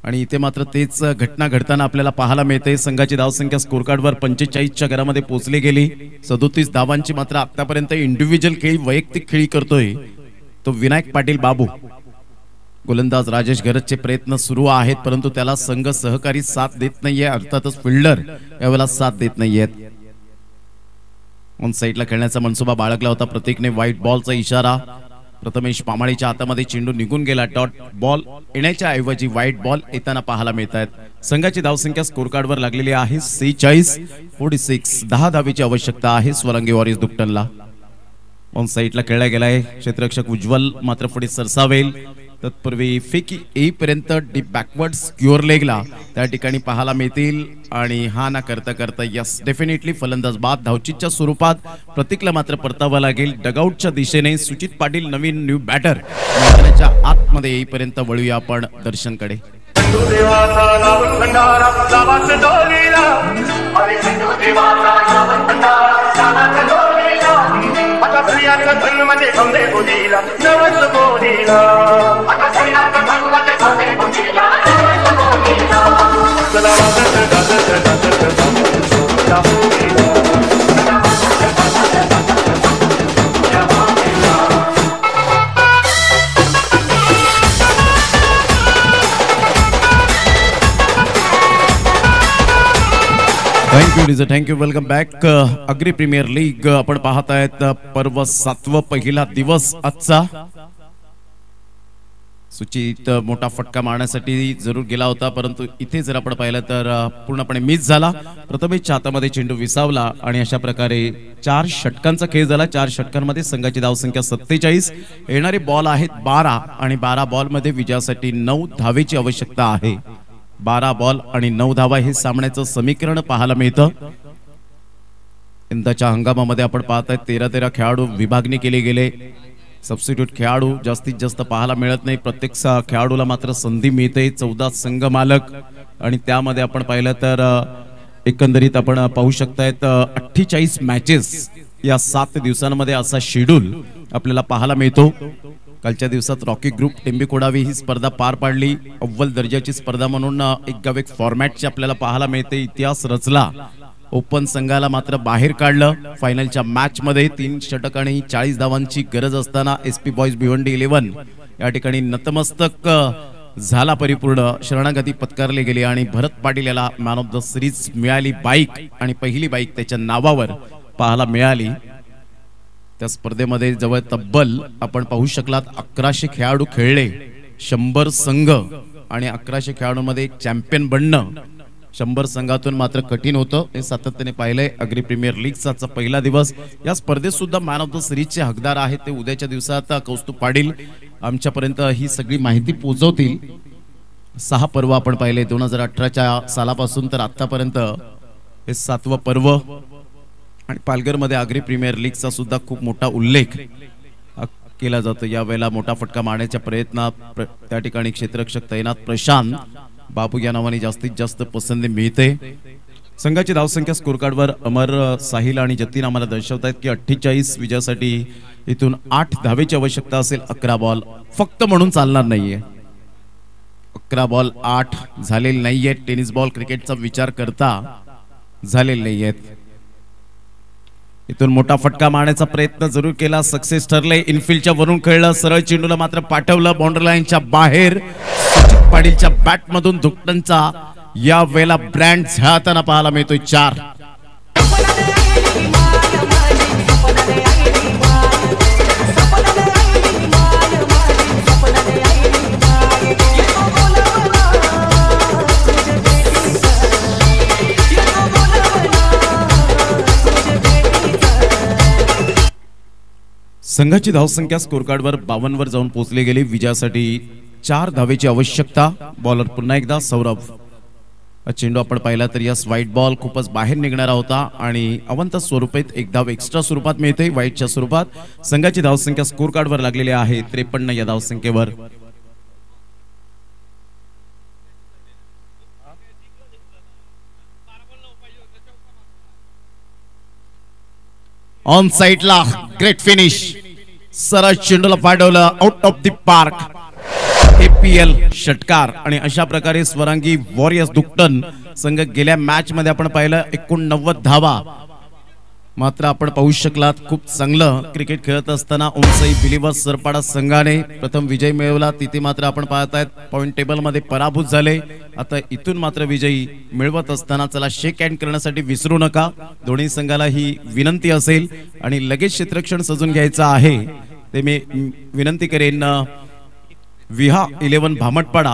आणि इथे मात्र तेच घटना घडताना आपल्याला पाहायला मिळते. संघाची धावसंख्या स्कोर कार्डवर 45च्या घरामध्ये पोहोचली गेली. 37 धावांची मात्र आतापर्यंत इंडिव्हिज्युअल खेळी वैयक्तिक खेळी करतोय तो विनायक पाटील बाबू. गोलंदाज राजेश गरजचे प्रयत्न सुरू आहेत परंतु त्याला संघ सहकारी साथ देत नाहीये. अर्थातच फिल्डर यावेळेला साथ देत नाहीयेत. ऑन साईडला खेळण्याचा मनसुबा बाळगला होता प्रतीकने. व्हाईट बॉलचा इशारा. प्रथमेश पामाळीच्या हातामध्ये चेंडू निघून गेला. डॉट बॉल येण्याच्या ऐवजी व्हाईट बॉल येताना पाहायला मिळत आहेत. संघाची धावसंख्या स्कोर कार्डवर लागलेली आहे 46. 10 धावेची आवश्यकता आहे स्वरंगी वॉरियर्स दुकटनला. ऑन साईडला खेळला गेलाय. क्षेत्ररक्षक उज्ज्वल मात्र पुढे सरसावेल. तत्पूर्वी फेकी येईपर्यंत डीप बॅकवर्ड स्क्युअर लेगला त्या ठिकाणी पाहायला मिळतील आणि हा ना करता करता यस डेफिनेटली फलंदाज बाद धावचीच्या स्वरूपात प्रतीकला मात्र परतावा लागेल डगआउटच्या दिशेने सुचित पाटील नवीन न्यू बॅटर मैदानाच्या आतमध्ये येईपर्यंत वळूया आपण दर्शनकडे thank you welcome back agri premier league आपण पाहत आहेत पर्व 7वा पहिला दिवस आजचा सुचित मोठा फटका मारण्यासाठी जरूर गेला होता परंतु इथे जर आपण पाहिलं तर पूर्णपणे मिस झाला प्रथमेशच्या हातामध्ये चेंडू विसावला आणि अशा प्रकारे 4 षटकांचा खेळ झाला 4 षटकांमध्ये संघाची धावसंख्या 47 येणारे बॉल आहेत 12 आणि 12 बॉल मध्ये विजयासाठी 9 धावेची आवश्यकता आहे 12 बॉल आणि 9 धावा हे सामन्याचं समीकरण पाहायला मिळतं यंदाच्या हंगामामध्ये आपण पाहताय 13 खेळाडू विभागणी केले गेले सबस्टिट्यूट खेळाडू जास्तीत जास्त पाहायला मिळत नाही प्रत्येक खेळाडूला मात्र संधी मिळते 14 संघ मालक आणि त्यामध्ये आपण पाहिलं तर एकंदरीत आपण पाहू शकतायत 48 मॅचेस या 7 दिवसांमध्ये असा शेड्यूल आपल्याला पाहायला मिळतो कालच्या दिवसात रॉकी ग्रुप टेंबीकोडावी ही स्पर्धा पार पाडली अव्वल दर्जाची स्पर्धा म्हणून एक फॉर्मॅटची आपल्याला पाहायला मिळते इतिहास रचला ओपन संघाला मात्र बाहेर काढलं फायनलच्या मॅच मध्ये 3 षटक आणि 40 धावांची गरज असताना एसपी बॉयज भिवंडी 11 या ठिकाणी नतमस्तक झाला परिपूर्ण शरणागती पत्कारली गेली आणि भरत पाटील याला मॅन ऑफ द सिरीज मिळाली बाईक आणि पहिली बाईक त्याच्या नावावर पाहायला मिळाली त्या स्पर्धेमध्ये जवळ तब्बल आपण पाहू शकलात 1100 खेळाडू खेळले 100 संघ आणि 1100 खेळाडूंमध्ये एक चॅम्पियन बनणं 100 संघातून मात्र कठीण होतं हे सातत्याने पाहिलंय अग्री प्रीमियर लीगचा पहिला दिवस या स्पर्धेत सुद्धा मॅन ऑफ द सिरीजचे हकदार आहेत ते उद्याच्या दिवसात कौस्तुभ पाटील आमच्यापर्यंत ही सगळी माहिती पोहोचवतील 6 पर्व आपण पाहिले 2018च्या सालापासून तर आतापर्यंत हे 7वं पर्व आणि पालघरमध्ये अग्री प्रीमियर लीगचा सुद्धा खूप मोठा उल्लेख केला जातो यावेळेला मोठा फटका मारण्याच्या प्रयत्नात त्या ठिकाणी क्षेत्ररक्षक तैनात प्रशांत बाबू या नावाने जास्तीत जास्त पसंती मिळते संघाची धावसंख्या स्कोर कार्डवर अमर साहिल आणि जतीन आम्हाला दर्शवतात की 48 विजयासाठी इथून 8 धावेची आवश्यकता असेल 11 बॉल फक्त म्हणून चालणार नाहीये 11 बॉल 8 झालेले नाहीये टेनिस बॉल क्रिकेटचा विचार करता झालेले नाहीयेत इथून मोठा फटका मारण्याचा प्रयत्न जरूर केला सक्सेस ठरले इनफिल्डच्या वरून खेळलं सरळ चेंडूला मात्र पाठवलं बाउंड्री लाईनच्या बाहेर सुचित पाटीलच्या बॅट मधून धुकटनचा या वेळेला ब्रँड झळताना पाहायला मिळतोय 4 संघाची धावसंख्या स्कोर कार्डवर 52 वर जाऊन पोहोचली गेली विजयासाठी 4 धावेची आवश्यकता बॉलर पुन्हा एकदा सौरभ चेंडू आपण पाहिला तर यस व्हाईट बॉल खूपच बाहेर निघणारा होता आणि अवंत स्वरूपात एक धाव एक्स्ट्रा स्वरूपात मिळते व्हाईटच्या स्वरूपात संघाची धावसंख्या स्कोर कार्डवर लागलेली आहे 53 या धावसंख्येवर ऑन साइडला ग्रेट फिनिश सरळ चेंडूला पाठवलं out of the park APL षटकार आणि अशा प्रकारे स्वरांगी वॉरियर्स दुकटन संघ गेल्या मॅच मध्ये आपण पाहिलं 89 धावा मात्र आपण पाहू शकलात खूप चांगलं क्रिकेट खेळत असताना उंचाई बिलीवर्स सरपाडा संघाने प्रथम विजय मिळवला तिथे मात्र आपण पाहतायत पॉइंट टेबल मध्ये पराभूत झाले आता इथून मात्र विजयी मिळवत असताना चला शेक हँड करण्यासाठी विसरू नका दोन्ही संघाला ही विनंती असेल आणि लगेच क्षेत्ररक्षण सजून घ्यायचं आहे ते मी विनंती करेन विहा 11 भामटपाडा